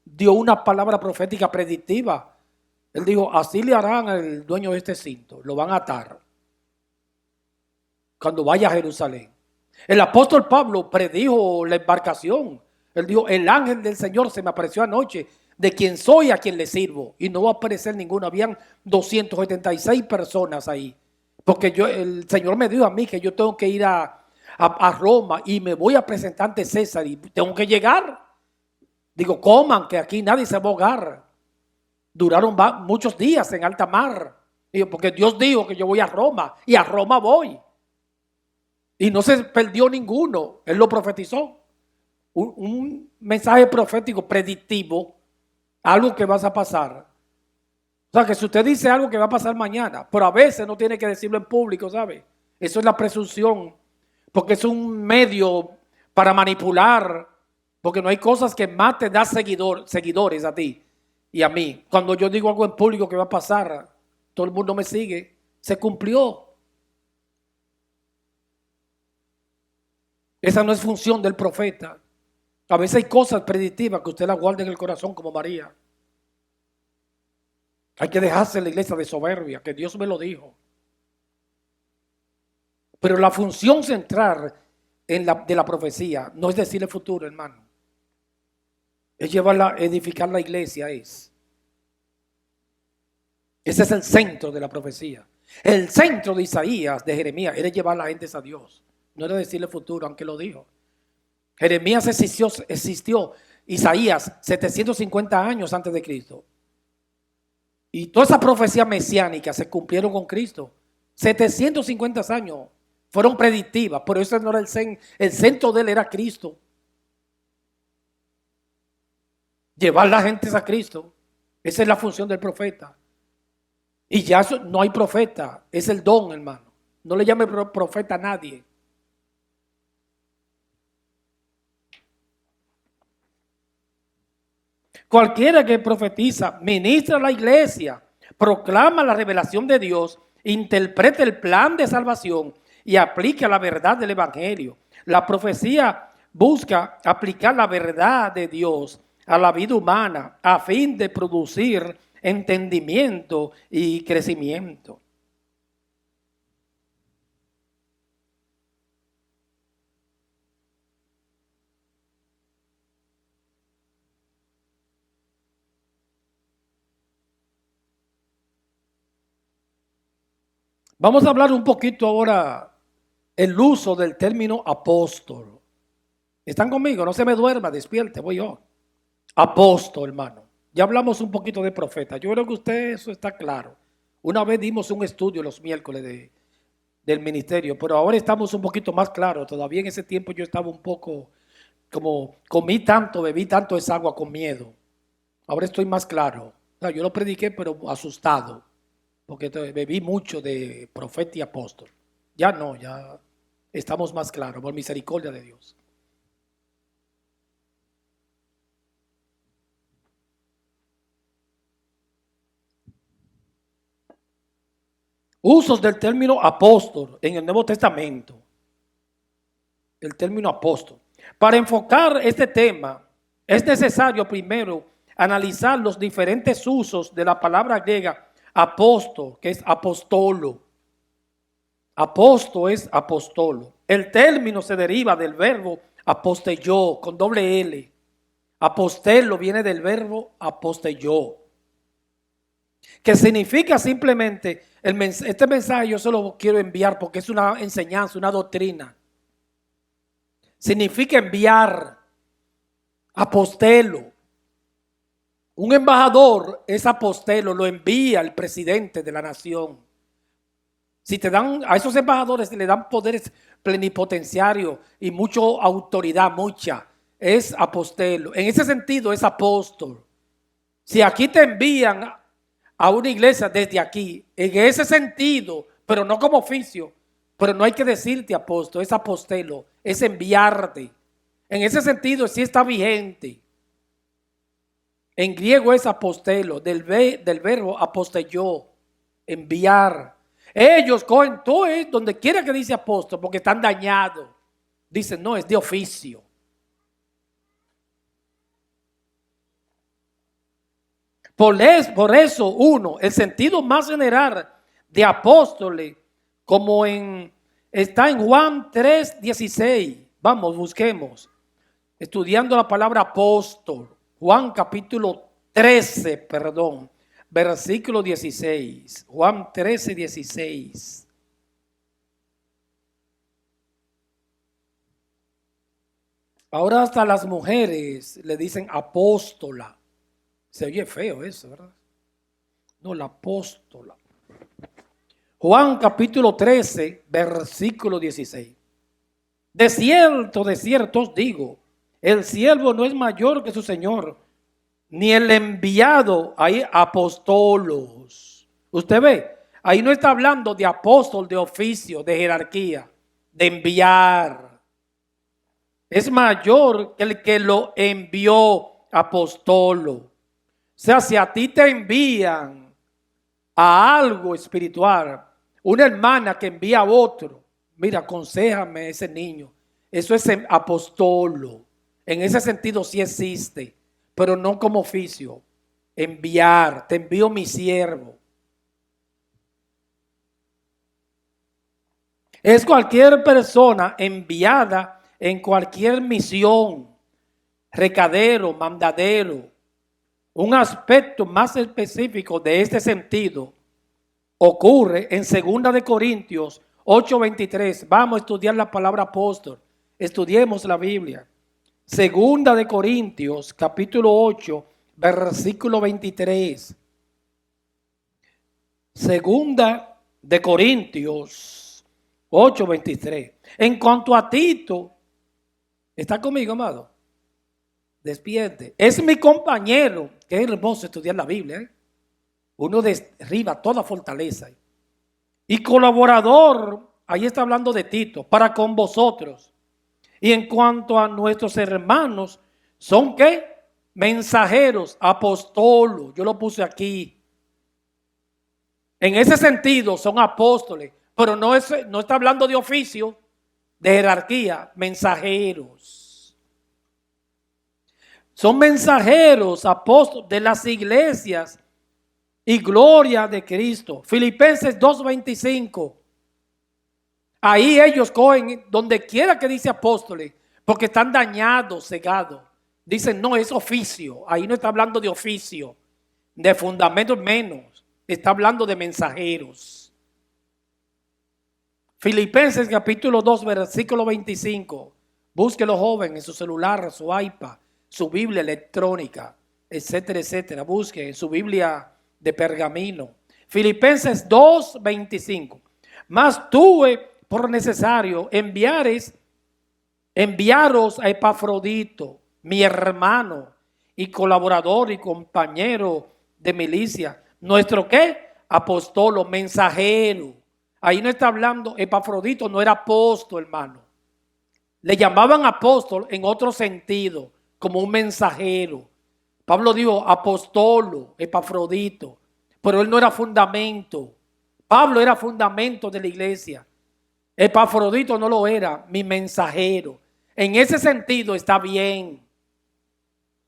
dio una palabra profética predictiva. Él dijo, así le harán al dueño de este cinto, lo van a atar cuando vaya a Jerusalén. El apóstol Pablo predijo la embarcación. Él dijo, el ángel del Señor se me apareció anoche, de quien soy, a quien le sirvo. Y no va a aparecer ninguno. Habían 276 personas ahí. Porque el Señor me dijo a mí que yo tengo que ir a Roma y me voy a presentar ante César y tengo que llegar. Digo, coman, que aquí nadie se va a ahogar. Duraron muchos días en alta mar. Digo, porque Dios dijo que yo voy a Roma y a Roma voy. Y no se perdió ninguno. Él lo profetizó. Un mensaje profético predictivo, algo que vas a pasar. O sea, que si usted dice algo que va a pasar mañana, pero a veces no tiene que decirlo en público, ¿sabe? Eso es la presunción, porque es un medio para manipular, porque no hay cosas que más te da seguidores a ti y a mí. Cuando yo digo algo en público que va a pasar, todo el mundo me sigue, se cumplió. Esa no es función del profeta. A veces hay cosas predictivas que usted las guarda en el corazón como María. Hay que dejarse la iglesia de soberbia, que Dios me lo dijo. Pero la función central de la profecía no es decir el futuro, hermano. Es edificar la iglesia, Ese es el centro de la profecía. El centro de Isaías, de Jeremías, era llevar a la gente a Dios. No era decirle futuro, aunque lo dijo. Jeremías existió, Isaías, 750 años antes de Cristo. Y toda esa profecía mesiánica se cumplieron con Cristo. 750 años fueron predictivas, pero eso no era el centro de él era Cristo. Llevar la gente a Cristo. Esa es la función del profeta. Y ya no hay profeta, es el don, hermano. No le llame profeta a nadie. Cualquiera que profetiza, ministra a la iglesia, proclama la revelación de Dios, interpreta el plan de salvación y aplica la verdad del evangelio. La profecía busca aplicar la verdad de Dios a la vida humana a fin de producir entendimiento y crecimiento. Vamos a hablar un poquito ahora el uso del término apóstol. ¿Están conmigo? No se me duerma, despierte, voy yo. Apóstol, hermano. Ya hablamos un poquito de profeta. Yo creo que usted eso está claro. Una vez dimos un estudio los miércoles del ministerio, pero ahora estamos un poquito más claros. Todavía en ese tiempo yo estaba un poco como bebí tanto esa agua con miedo. Ahora estoy más claro. O sea, yo lo prediqué, pero asustado, porque bebí mucho de profeta y apóstol. Ya no, ya estamos más claros, por misericordia de Dios. Usos del término apóstol en el Nuevo Testamento. El término apóstol. Para enfocar este tema, es necesario primero analizar los diferentes usos de la palabra griega apóstol, que es apostolo. Apóstol es apostolo. El término se deriva del verbo apostelló, con doble L. Apostelo viene del verbo apostelló, que significa simplemente, este mensaje yo se lo quiero enviar porque es una enseñanza, una doctrina. Significa enviar, apostelo. Un embajador es apostelo, lo envía el presidente de la nación. Si te dan, a esos embajadores le dan poderes plenipotenciarios y mucha autoridad, es apostelo. En ese sentido es apóstol. Si aquí te envían a una iglesia desde aquí, en ese sentido, pero no como oficio, Pero no hay que decirte apóstol, es apostelo, es enviarte. En ese sentido sí está vigente. En griego es apostelo, del verbo apostelló, enviar. Ellos cogen todo donde quiera que dice apóstol porque están dañados. Dicen, no, es de oficio. Por eso, uno, el sentido más general de apóstoles, como está en Juan 3:16. Vamos, busquemos. Estudiando la palabra apóstol. Juan capítulo 13, perdón, versículo 16. Juan 13:16. Ahora hasta las mujeres le dicen apóstola. Se oye feo eso, ¿verdad? No, la apóstola. Juan capítulo 13, versículo 16. De cierto os digo, el siervo no es mayor que su señor, ni el enviado. Hay apóstolos. Usted ve, ahí no está hablando de apóstol, de oficio, de jerarquía, de enviar. Es mayor que el que lo envió, apóstolo. O sea, si a ti te envían a algo espiritual, una hermana que envía a otro, mira, aconséjame a ese niño. Eso es apóstolo. En ese sentido sí existe, pero no como oficio. Enviar, te envío mi siervo. Es cualquier persona enviada en cualquier misión, recadero, mandadero. Un aspecto más específico de este sentido ocurre en 2 de Corintios 8:23. Vamos a estudiar la palabra apóstol. Estudiemos la Biblia. 2 de Corintios capítulo 8, versículo 23. 2 de Corintios 8:23. En cuanto a Tito, ¿está conmigo, amado? Despierte. Es mi compañero. Qué hermoso estudiar la Biblia, ¿eh? Uno derriba toda fortaleza. Y colaborador, ahí está hablando de Tito, para con vosotros. Y en cuanto a nuestros hermanos, ¿son qué? Mensajeros, apóstolos. Yo lo puse aquí. En ese sentido son apóstoles, pero no está hablando de oficio, de jerarquía, mensajeros. Son mensajeros, apóstoles de las iglesias y gloria de Cristo. Filipenses 2:25. Ahí ellos cogen donde quiera que dice apóstoles, porque están dañados, cegados. Dicen, no, es oficio. Ahí no está hablando de oficio, de fundamentos menos. Está hablando de mensajeros. Filipenses capítulo 2, versículo 25. Búsquelo, joven, en su celular, su iPad, su Biblia electrónica, etcétera, etcétera. Busque en su Biblia de pergamino. Filipenses 2:25. Mas tuve por necesario enviaros a Epafrodito, mi hermano y colaborador y compañero de milicia. ¿Nuestro qué? Apóstolo, mensajero. Ahí no está hablando, Epafrodito no era apóstol, hermano. Le llamaban apóstol en otro sentido, como un mensajero. Pablo dijo apóstolo, Epafrodito, pero él no era fundamento. Pablo era fundamento de la iglesia. Epafrodito no lo era, mi mensajero. En ese sentido está bien.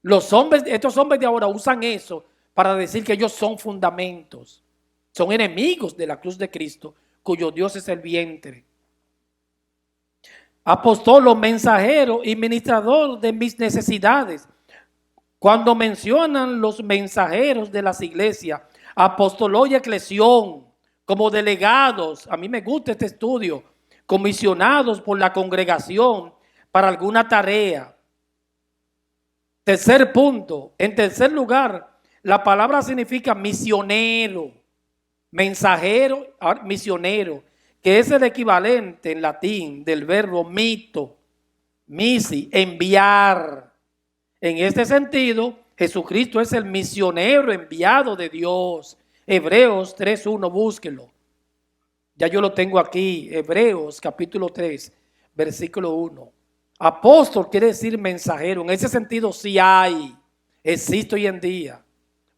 Estos hombres de ahora usan eso para decir que ellos son fundamentos. Son enemigos de la cruz de Cristo, cuyo Dios es el vientre. Apóstolo, mensajero y ministrador de mis necesidades. Cuando mencionan los mensajeros de las iglesias, apóstolo y eclesión, como delegados, a mí me gusta este estudio, comisionados por la congregación para alguna tarea. Tercer punto, en tercer lugar, la palabra significa misionero, mensajero, misionero, que es el equivalente en latín del verbo mito, misi, enviar. En este sentido, Jesucristo es el misionero enviado de Dios. Hebreos 3:1, búsquelo. Ya yo lo tengo aquí, Hebreos capítulo 3, versículo 1. Apóstol quiere decir mensajero. En ese sentido sí existe hoy en día.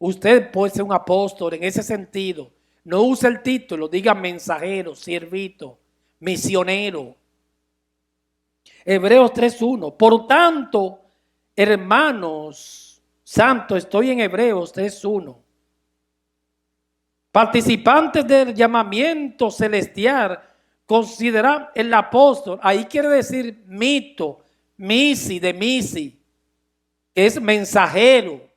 Usted puede ser un apóstol en ese sentido. No use el título, diga mensajero, siervito, misionero. Hebreos 3.1. Por tanto, hermanos santos, estoy en Hebreos 3.1. Participantes del llamamiento celestial, considera el apóstol. Ahí quiere decir mito, misi, que es mensajero.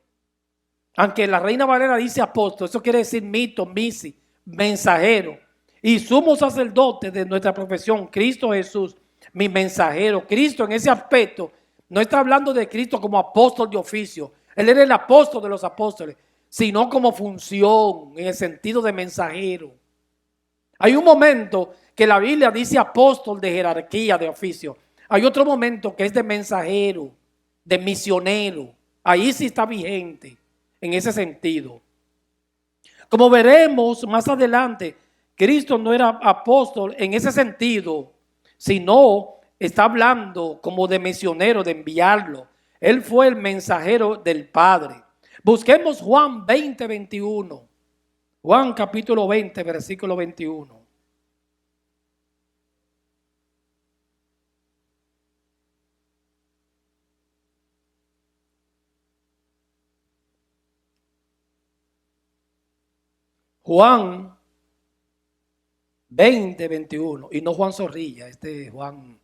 Aunque la Reina Valera dice apóstol, eso quiere decir mito, misi, mensajero. Y sumo sacerdote de nuestra profesión, Cristo Jesús, mi mensajero. Cristo en ese aspecto no está hablando de Cristo como apóstol de oficio. Él era el apóstol de los apóstoles, sino como función, en el sentido de mensajero. Hay un momento que la Biblia dice apóstol de jerarquía, de oficio. Hay otro momento que es de mensajero, de misionero. Ahí sí está vigente en ese sentido. Como veremos más adelante, Cristo no era apóstol en ese sentido, sino está hablando como de misionero, de enviarlo. Él fue el mensajero del Padre. Busquemos Juan 20:21. Juan capítulo 20, versículo 21. Juan 20:21. Y no Juan Zorrilla, este Juan,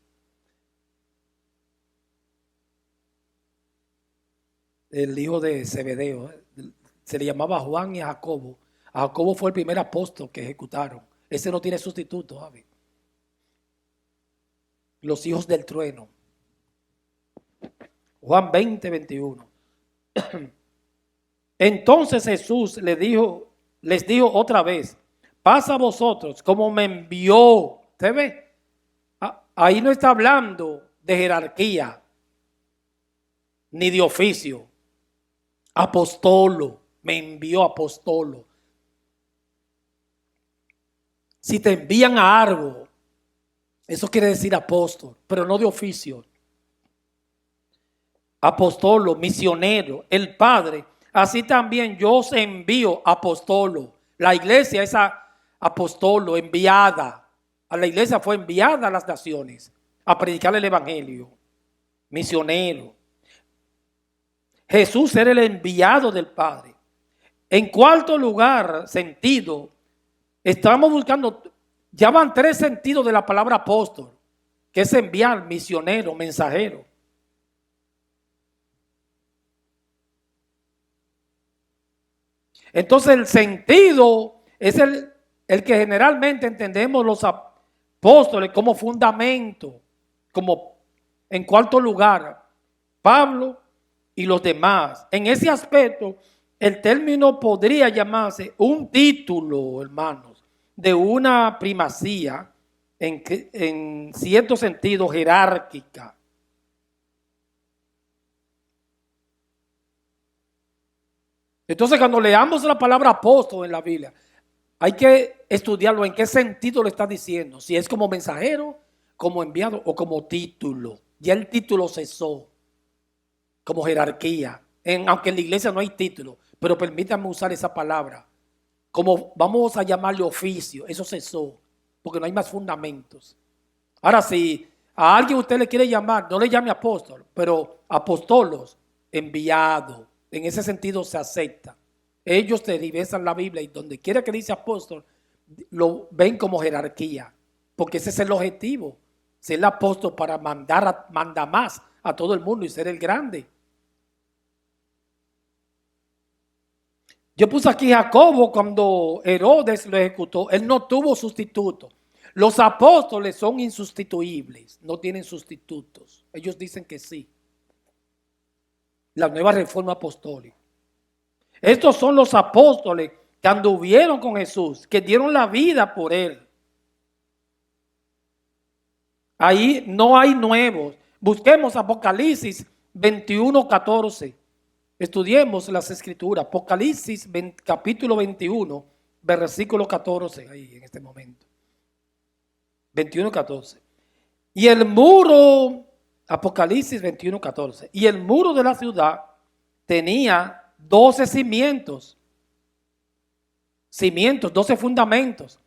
el hijo de Zebedeo. Se le llamaba Juan y a Jacobo. A Jacobo fue el primer apóstol que ejecutaron. Ese no tiene sustituto, Javi. Los hijos del trueno. Juan 20:21. Entonces Jesús les dijo otra vez, pasa a vosotros como me envió. ¿Usted ve? Ahí no está hablando de jerarquía, ni de oficio. Apostolo, me envió apostolo. Si te envían a algo, eso quiere decir apóstol, pero no de oficio. Apostolo, misionero, el Padre. Así también yo os envío apostolo. La iglesia es apostolo, enviada. A la iglesia fue enviada a las naciones a predicar el evangelio. Misionero. Jesús era el enviado del Padre. En cuarto lugar, sentido, estamos buscando, ya van 3 sentidos de la palabra apóstol, que es enviar, misionero, mensajero. Entonces el sentido es el que generalmente entendemos los apóstoles como fundamento, como en cuarto lugar, Pablo y los demás. En ese aspecto, el término podría llamarse un título, hermanos, de una primacía en cierto sentido jerárquica. Entonces, cuando leamos la palabra apóstol en la Biblia, hay que estudiarlo en qué sentido lo está diciendo. Si es como mensajero, como enviado o como título. Ya el título cesó como jerarquía. Aunque en la iglesia no hay título, pero permítanme usar esa palabra. Como vamos a llamarle oficio, eso cesó, porque no hay más fundamentos. Ahora, si a alguien usted le quiere llamar, no le llame apóstol, pero apóstolos, enviado. En ese sentido se acepta. Ellos derivan la Biblia y donde quiera que dice apóstol, lo ven como jerarquía, porque ese es el objetivo, ser el apóstol para mandar más a todo el mundo y ser el grande. Yo puse aquí Jacobo cuando Herodes lo ejecutó, él no tuvo sustituto. Los apóstoles son insustituibles, no tienen sustitutos. Ellos dicen que sí. La nueva reforma apostólica. Estos son los apóstoles que anduvieron con Jesús, que dieron la vida por él. Ahí no hay nuevos. Busquemos Apocalipsis 21:14. Estudiemos las escrituras. Apocalipsis capítulo 21, versículo 14, ahí en este momento. 21:14. Y el muro, Apocalipsis 21:14. Y el muro de la ciudad tenía 12 cimientos, 12 fundamentos.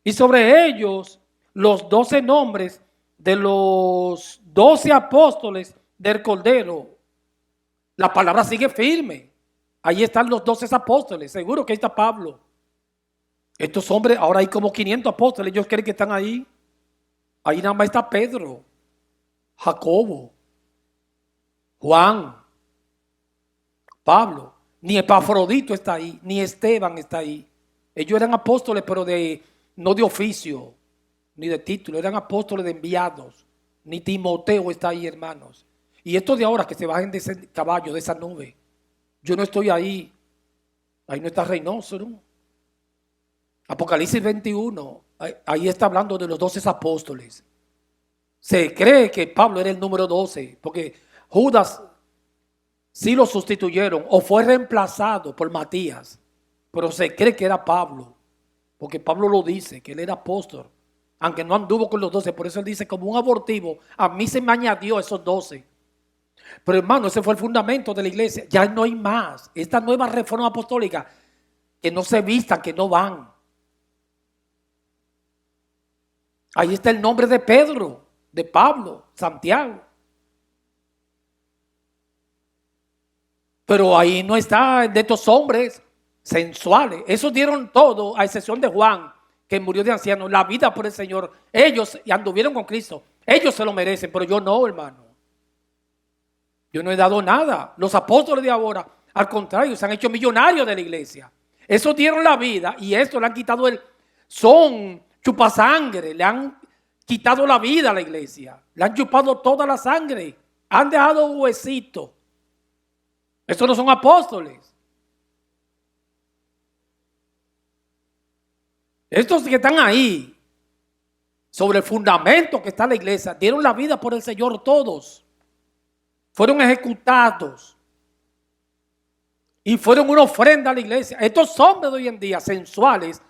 Y sobre ellos los 12 nombres de los 12 apóstoles del Cordero. La palabra sigue firme. Ahí están los 12 apóstoles. Seguro que ahí está Pablo. Estos hombres, ahora hay como 500 apóstoles. Ellos creen que están ahí. Ahí nada más está Pedro, Jacobo, Juan, Pablo. Ni Epafrodito está ahí, ni Esteban está ahí. Ellos eran apóstoles, pero no de oficio, ni de título. Eran apóstoles de enviados. Ni Timoteo está ahí, hermanos. Y estos de ahora que se bajen de ese caballo, de esa nube. Yo no estoy ahí. Ahí no está Reynoso, ¿no? Apocalipsis 21. Ahí está hablando de los 12 apóstoles. Se cree que Pablo era el número 12, porque Judas sí lo sustituyeron o fue reemplazado por Matías, pero se cree que era Pablo, porque Pablo lo dice, que él era apóstol, aunque no anduvo con los 12, por eso él dice, como un abortivo, a mí se me añadió esos 12. Pero hermano, ese fue el fundamento de la iglesia, ya no hay más. Esta nueva reforma apostólica, que no se vistan, que no van. Ahí está el nombre de Pedro, de Pablo, Santiago. Pero ahí no está de estos hombres sensuales. Esos dieron todo, a excepción de Juan, que murió de anciano, la vida por el Señor. Ellos anduvieron con Cristo. Ellos se lo merecen, pero yo no, hermano. Yo no he dado nada. Los apóstoles de ahora, al contrario, se han hecho millonarios de la iglesia. Esos dieron la vida y esto le han quitado son chupasangre, le han quitado la vida a la iglesia. Le han chupado toda la sangre. Han dejado un huesito. Estos no son apóstoles. Estos que están ahí, sobre el fundamento que está la iglesia, dieron la vida por el Señor todos. Fueron ejecutados. Y fueron una ofrenda a la iglesia. Estos hombres de hoy en día, sensuales,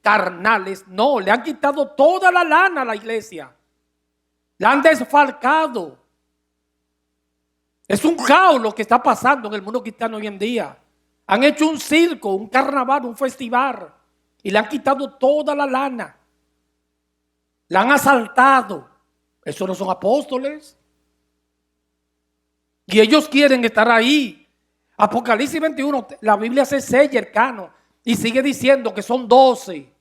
carnales, no, le han quitado toda la lana a la iglesia. La han desfalcado. Es un caos lo que está pasando en el mundo cristiano hoy en día. Han hecho un circo, un carnaval, un festival y le han quitado toda la lana. La han asaltado. Esos no son apóstoles. Y ellos quieren estar ahí. Apocalipsis 21, la Biblia se sella el canon y sigue diciendo que son 12.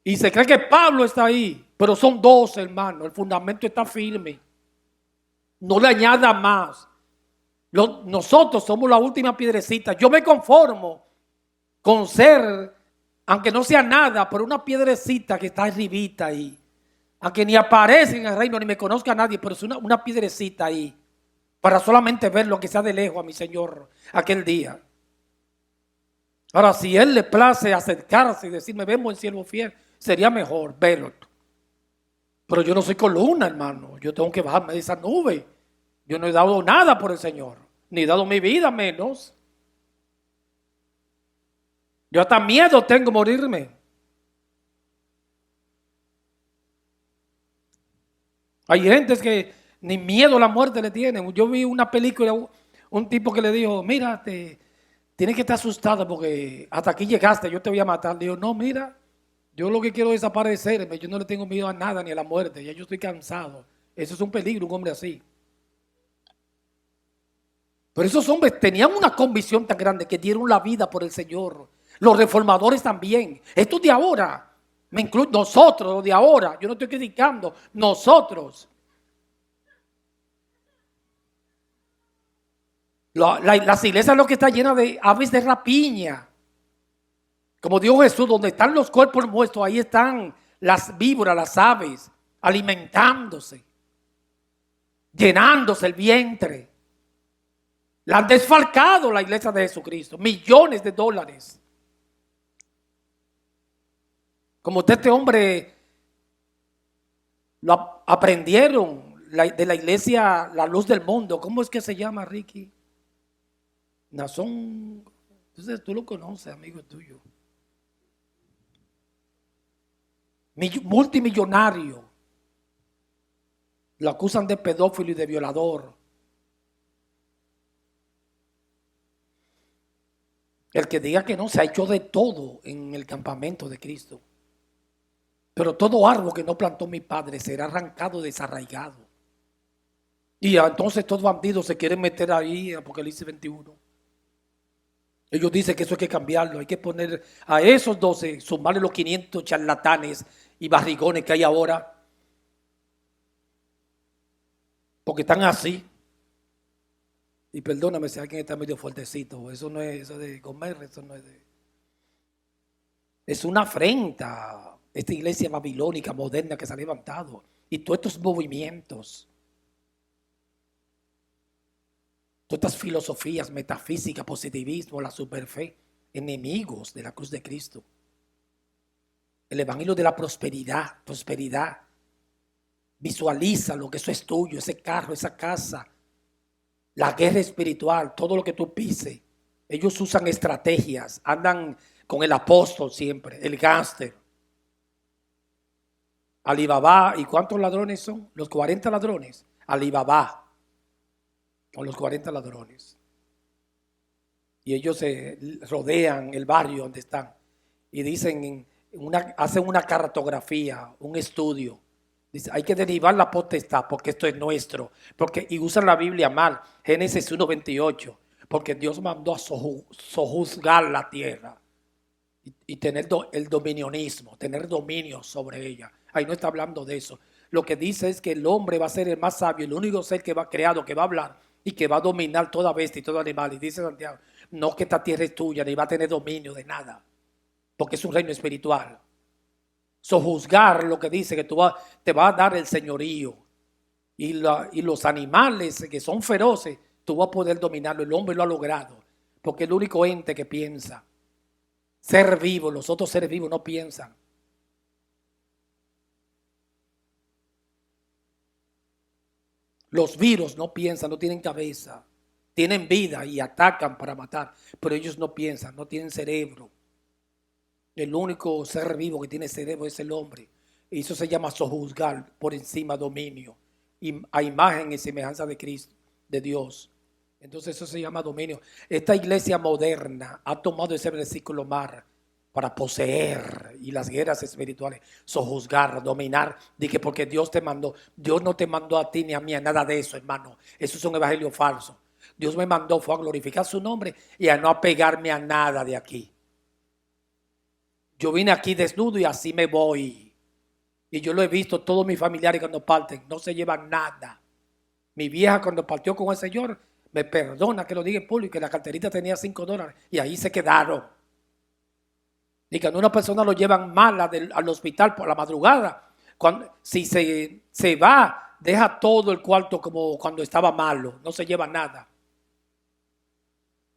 Y se cree que Pablo está ahí, pero son 12, hermano. El fundamento está firme. No le añada más. Nosotros somos la última piedrecita. Yo me conformo con ser, aunque no sea nada, pero una piedrecita que está arribita ahí. Aunque ni aparece en el reino, ni me conozca a nadie, pero es una piedrecita ahí. Para solamente verlo, aunque sea de lejos, a mi Señor aquel día. Ahora, si Él le place acercarse y decirme, ven buen siervo fiel, sería mejor verlo. Pero yo no soy columna, hermano. Yo tengo que bajarme de esa nube. Yo no he dado nada por el Señor, ni he dado mi vida menos. Yo hasta miedo tengo morirme. Hay gentes que ni miedo a la muerte le tienen. Yo vi una película, un tipo que le dijo, mira, tienes que estar asustado porque hasta aquí llegaste, yo te voy a matar. Le digo, no, mira, yo lo que quiero es desaparecerme. Yo no le tengo miedo a nada ni a la muerte. Ya yo estoy cansado. Eso es un peligro, un hombre así. Pero esos hombres tenían una convicción tan grande que dieron la vida por el Señor. Los reformadores también. Estos de ahora, me incluyo, nosotros, los de ahora, yo no estoy criticando, nosotros. Las iglesias lo que está llena de aves de rapiña. Como dijo Jesús, donde están los cuerpos muertos, ahí están las víboras, las aves, alimentándose, llenándose el vientre. La han desfalcado la iglesia de Jesucristo, millones de dólares. Como este hombre lo aprendieron de la iglesia La Luz del Mundo. ¿Cómo es que se llama, Ricky? Nazón. Entonces tú lo conoces, amigo tuyo. multimillonario, lo acusan de pedófilo y de violador. El que diga que no, se ha hecho de todo en el campamento de Cristo. Pero todo árbol que no plantó mi padre será arrancado, desarraigado. Y entonces todos bandidos se quieren meter ahí en Apocalipsis 21. Ellos dicen que eso hay que cambiarlo, hay que poner a esos 12, sumarle los 500 charlatanes y barrigones que hay ahora, porque están así. Y perdóname si alguien está medio fuertecito, eso no es eso de comer, eso no es de... Es una afrenta a esta iglesia babilónica moderna que se ha levantado y todos estos movimientos, todas estas filosofías, metafísica, positivismo, la superfe, enemigos de la cruz de Cristo. El evangelio de la prosperidad. Visualiza lo que eso es tuyo, ese carro, esa casa, la guerra espiritual, todo lo que tú pises. Ellos usan estrategias, andan con el apóstol siempre, el gángster. Alibaba, ¿y cuántos ladrones son? Los 40 ladrones. Alibaba, con los 40 ladrones. Y ellos se rodean el barrio donde están y dicen, hacen una cartografía, un estudio. Dice, hay que derribar la potestad porque esto es nuestro. Y usan la Biblia mal. Génesis 1:28. Porque Dios mandó a sojuzgar la tierra y tener el dominionismo, tener dominio sobre ella. Ahí no está hablando de eso. Lo que dice es que el hombre va a ser el más sabio, el único ser que va creado, que va a hablar y que va a dominar toda bestia y todo animal. Y dice Santiago, no que esta tierra es tuya, ni va a tener dominio de nada, porque es un reino espiritual. Sojuzgar lo que dice que te va a dar el señorío. Y los animales que son feroces, tú vas a poder dominarlo. El hombre lo ha logrado, porque es el único ente que piensa. Ser vivo, los otros seres vivos no piensan. Los virus no piensan, no tienen cabeza. Tienen vida y atacan para matar, pero ellos no piensan, no tienen cerebro. El único ser vivo que tiene cerebro es el hombre. Y eso se llama sojuzgar, por encima dominio. A imagen y semejanza de Cristo, de Dios. Entonces eso se llama dominio. Esta iglesia moderna ha tomado ese versículo mar para poseer y las guerras espirituales, sojuzgar, dominar. Dije, porque Dios te mandó. Dios no te mandó a ti ni a mí a nada de eso, hermano. Eso es un evangelio falso. Dios me mandó fue a glorificar su nombre y a no apegarme a nada de aquí. Yo vine aquí desnudo y así me voy. Y yo lo he visto, todos mis familiares cuando parten, no se llevan nada. Mi vieja cuando partió con el Señor, me perdona que lo diga en público, que la carterita tenía $5 y ahí se quedaron. Y cuando una persona lo llevan mal al hospital por la madrugada, si se va, deja todo el cuarto como cuando estaba malo, no se lleva nada.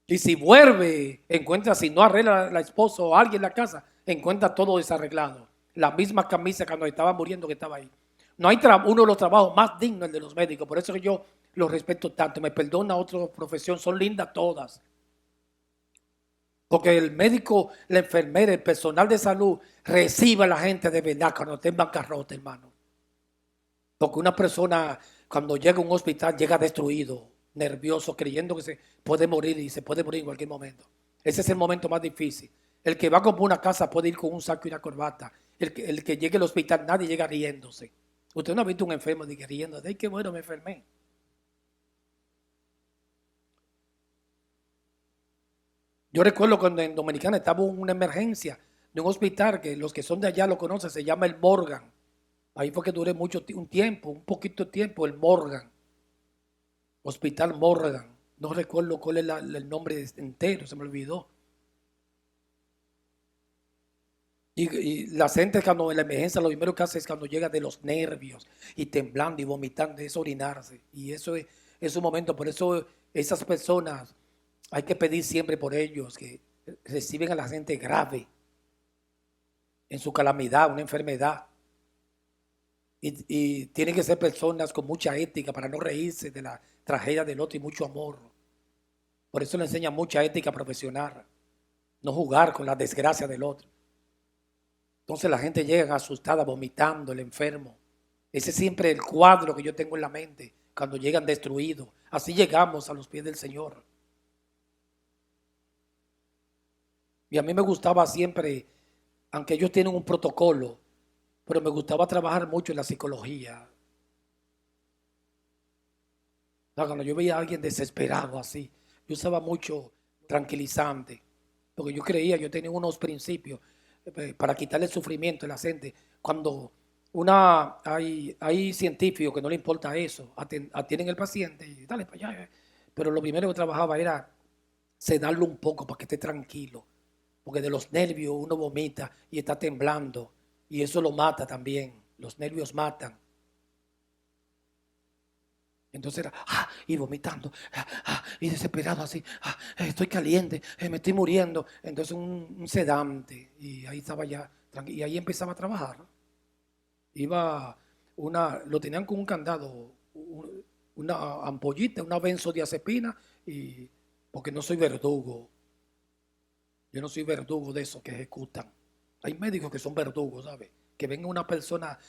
Y si vuelve, encuentra, si no arregla la esposa o alguien en la casa, encuentra todo desarreglado. La misma camisa cuando estaba muriendo que estaba ahí. No hay uno de los trabajos más dignos, el de los médicos. Por eso que yo los respeto tanto. Me perdona otra profesión, son lindas todas. Porque el médico, la enfermera, el personal de salud recibe a la gente de verdad cuando está en bancarrota, hermano. Porque una persona cuando llega a un hospital llega destruido, nervioso, creyendo que se puede morir y se puede morir en cualquier momento. Ese es el momento más difícil. El que va a comprar una casa puede ir con un saco y una corbata. El que llegue al hospital, nadie llega riéndose. Usted no ha visto un enfermo de que riéndose. ¡Ay, qué bueno, me enfermé! Yo recuerdo cuando en Dominicana estaba una emergencia de un hospital que los que son de allá lo conocen, se llama el Morgan. Ahí fue que duré un tiempo, un poquito de tiempo, el Morgan. Hospital Morgan. No recuerdo cuál es el nombre entero, se me olvidó. Y la gente cuando en la emergencia lo primero que hace es cuando llega de los nervios y temblando y vomitando, es orinarse. Y eso es un momento, por eso esas personas hay que pedir siempre por ellos que reciben a la gente grave en su calamidad, una enfermedad. Y tienen que ser personas con mucha ética para no reírse de la tragedia del otro y mucho amor. Por eso le enseña mucha ética profesional, no jugar con la desgracia del otro. Entonces la gente llega asustada, vomitando, el enfermo. Ese es siempre el cuadro que yo tengo en la mente cuando llegan destruidos. Así llegamos a los pies del Señor. Y a mí me gustaba siempre, aunque ellos tienen un protocolo, pero me gustaba trabajar mucho en la psicología. Cuando yo veía a alguien desesperado así, yo usaba mucho tranquilizante, porque yo creía, yo tenía unos principios para quitarle el sufrimiento a la gente. Cuando hay científicos que no le importa eso, atienden al paciente y dale para allá. Pero lo primero que trabajaba era sedarlo un poco para que esté tranquilo, porque de los nervios uno vomita y está temblando, y eso lo mata también. Los nervios matan. Entonces era, y vomitando, y desesperado así, estoy caliente, me estoy muriendo. Entonces un sedante, y ahí estaba ya, y ahí empezaba a trabajar. Lo tenían con un candado, una ampollita, una benzodiazepina, y porque no soy verdugo. Yo no soy verdugo de esos que ejecutan. Hay médicos que son verdugos, ¿sabes? Que venga una persona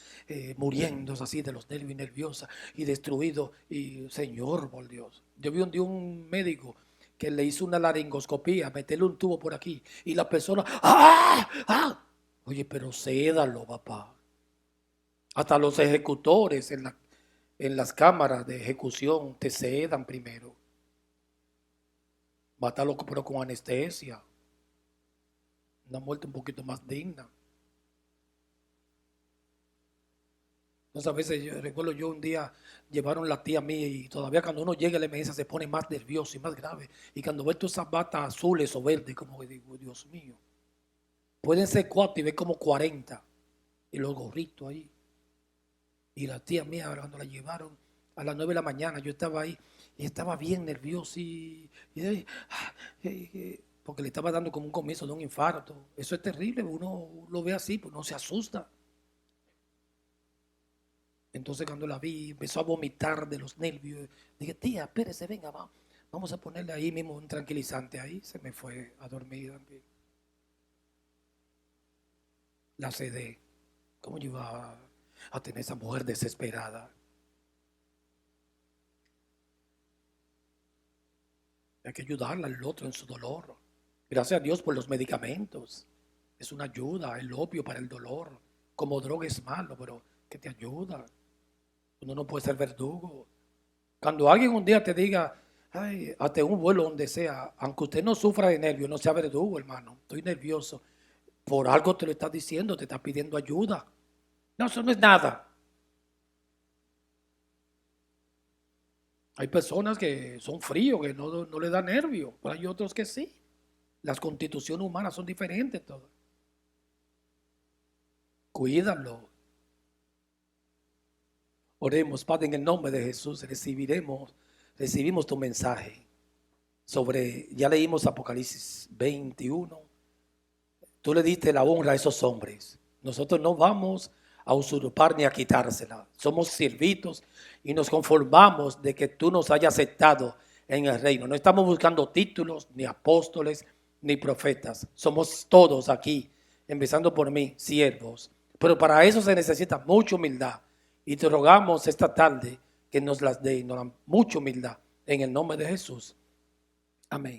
muriéndose así de los nervios y nerviosa y destruido. Y, Señor, por Dios. Yo vi un día un médico que le hizo una laringoscopía, meterle un tubo por aquí. Y la persona, ¡ah! ¡Ah! Oye, pero cédalo, papá. Hasta los ejecutores en las cámaras de ejecución te sedan primero. Mátalo, pero con anestesia. Una muerte un poquito más digna. Entonces a veces recuerdo yo un día llevaron la tía mía y todavía cuando uno llega a la emergencia se pone más nervioso y más grave. Y cuando ve todas esas batas azules o verdes, como que digo, Dios mío. Pueden ser 4 y ve como 40. Y los gorritos ahí. Y la tía mía cuando la llevaron a las 9 de la mañana, yo estaba ahí y estaba bien nervioso porque le estaba dando como un comienzo de un infarto. Eso es terrible, uno lo ve así, pues no se asusta. Entonces cuando la vi, empezó a vomitar de los nervios. Dije, tía, espérese, venga, vamos a ponerle ahí mismo un tranquilizante. Ahí se me fue a dormir también. La sedé. ¿Cómo yo iba a tener esa mujer desesperada? Hay que ayudarla al otro en su dolor. Gracias a Dios por los medicamentos. Es una ayuda, el opio para el dolor. Como droga es malo, pero que te ayuda. Uno no puede ser verdugo. Cuando alguien un día te diga, ay, hasta un vuelo donde sea, aunque usted no sufra de nervios, no sea verdugo, hermano, estoy nervioso. Por algo te lo está diciendo, te está pidiendo ayuda. No, eso no es nada. Hay personas que son fríos, que no le da nervio, pero hay otros que sí. Las constituciones humanas son diferentes todas. Cuídalo. Oremos, Padre, en el nombre de Jesús, recibimos tu mensaje ya leímos Apocalipsis 21. Tú le diste la honra a esos hombres. Nosotros no vamos a usurpar ni a quitársela. Somos siervitos y nos conformamos de que tú nos hayas aceptado en el reino. No estamos buscando títulos, ni apóstoles, ni profetas. Somos todos aquí, empezando por mí, siervos. Pero para eso se necesita mucha humildad. Y te rogamos esta tarde que nos las dé, nos dan mucha humildad. En el nombre de Jesús. Amén.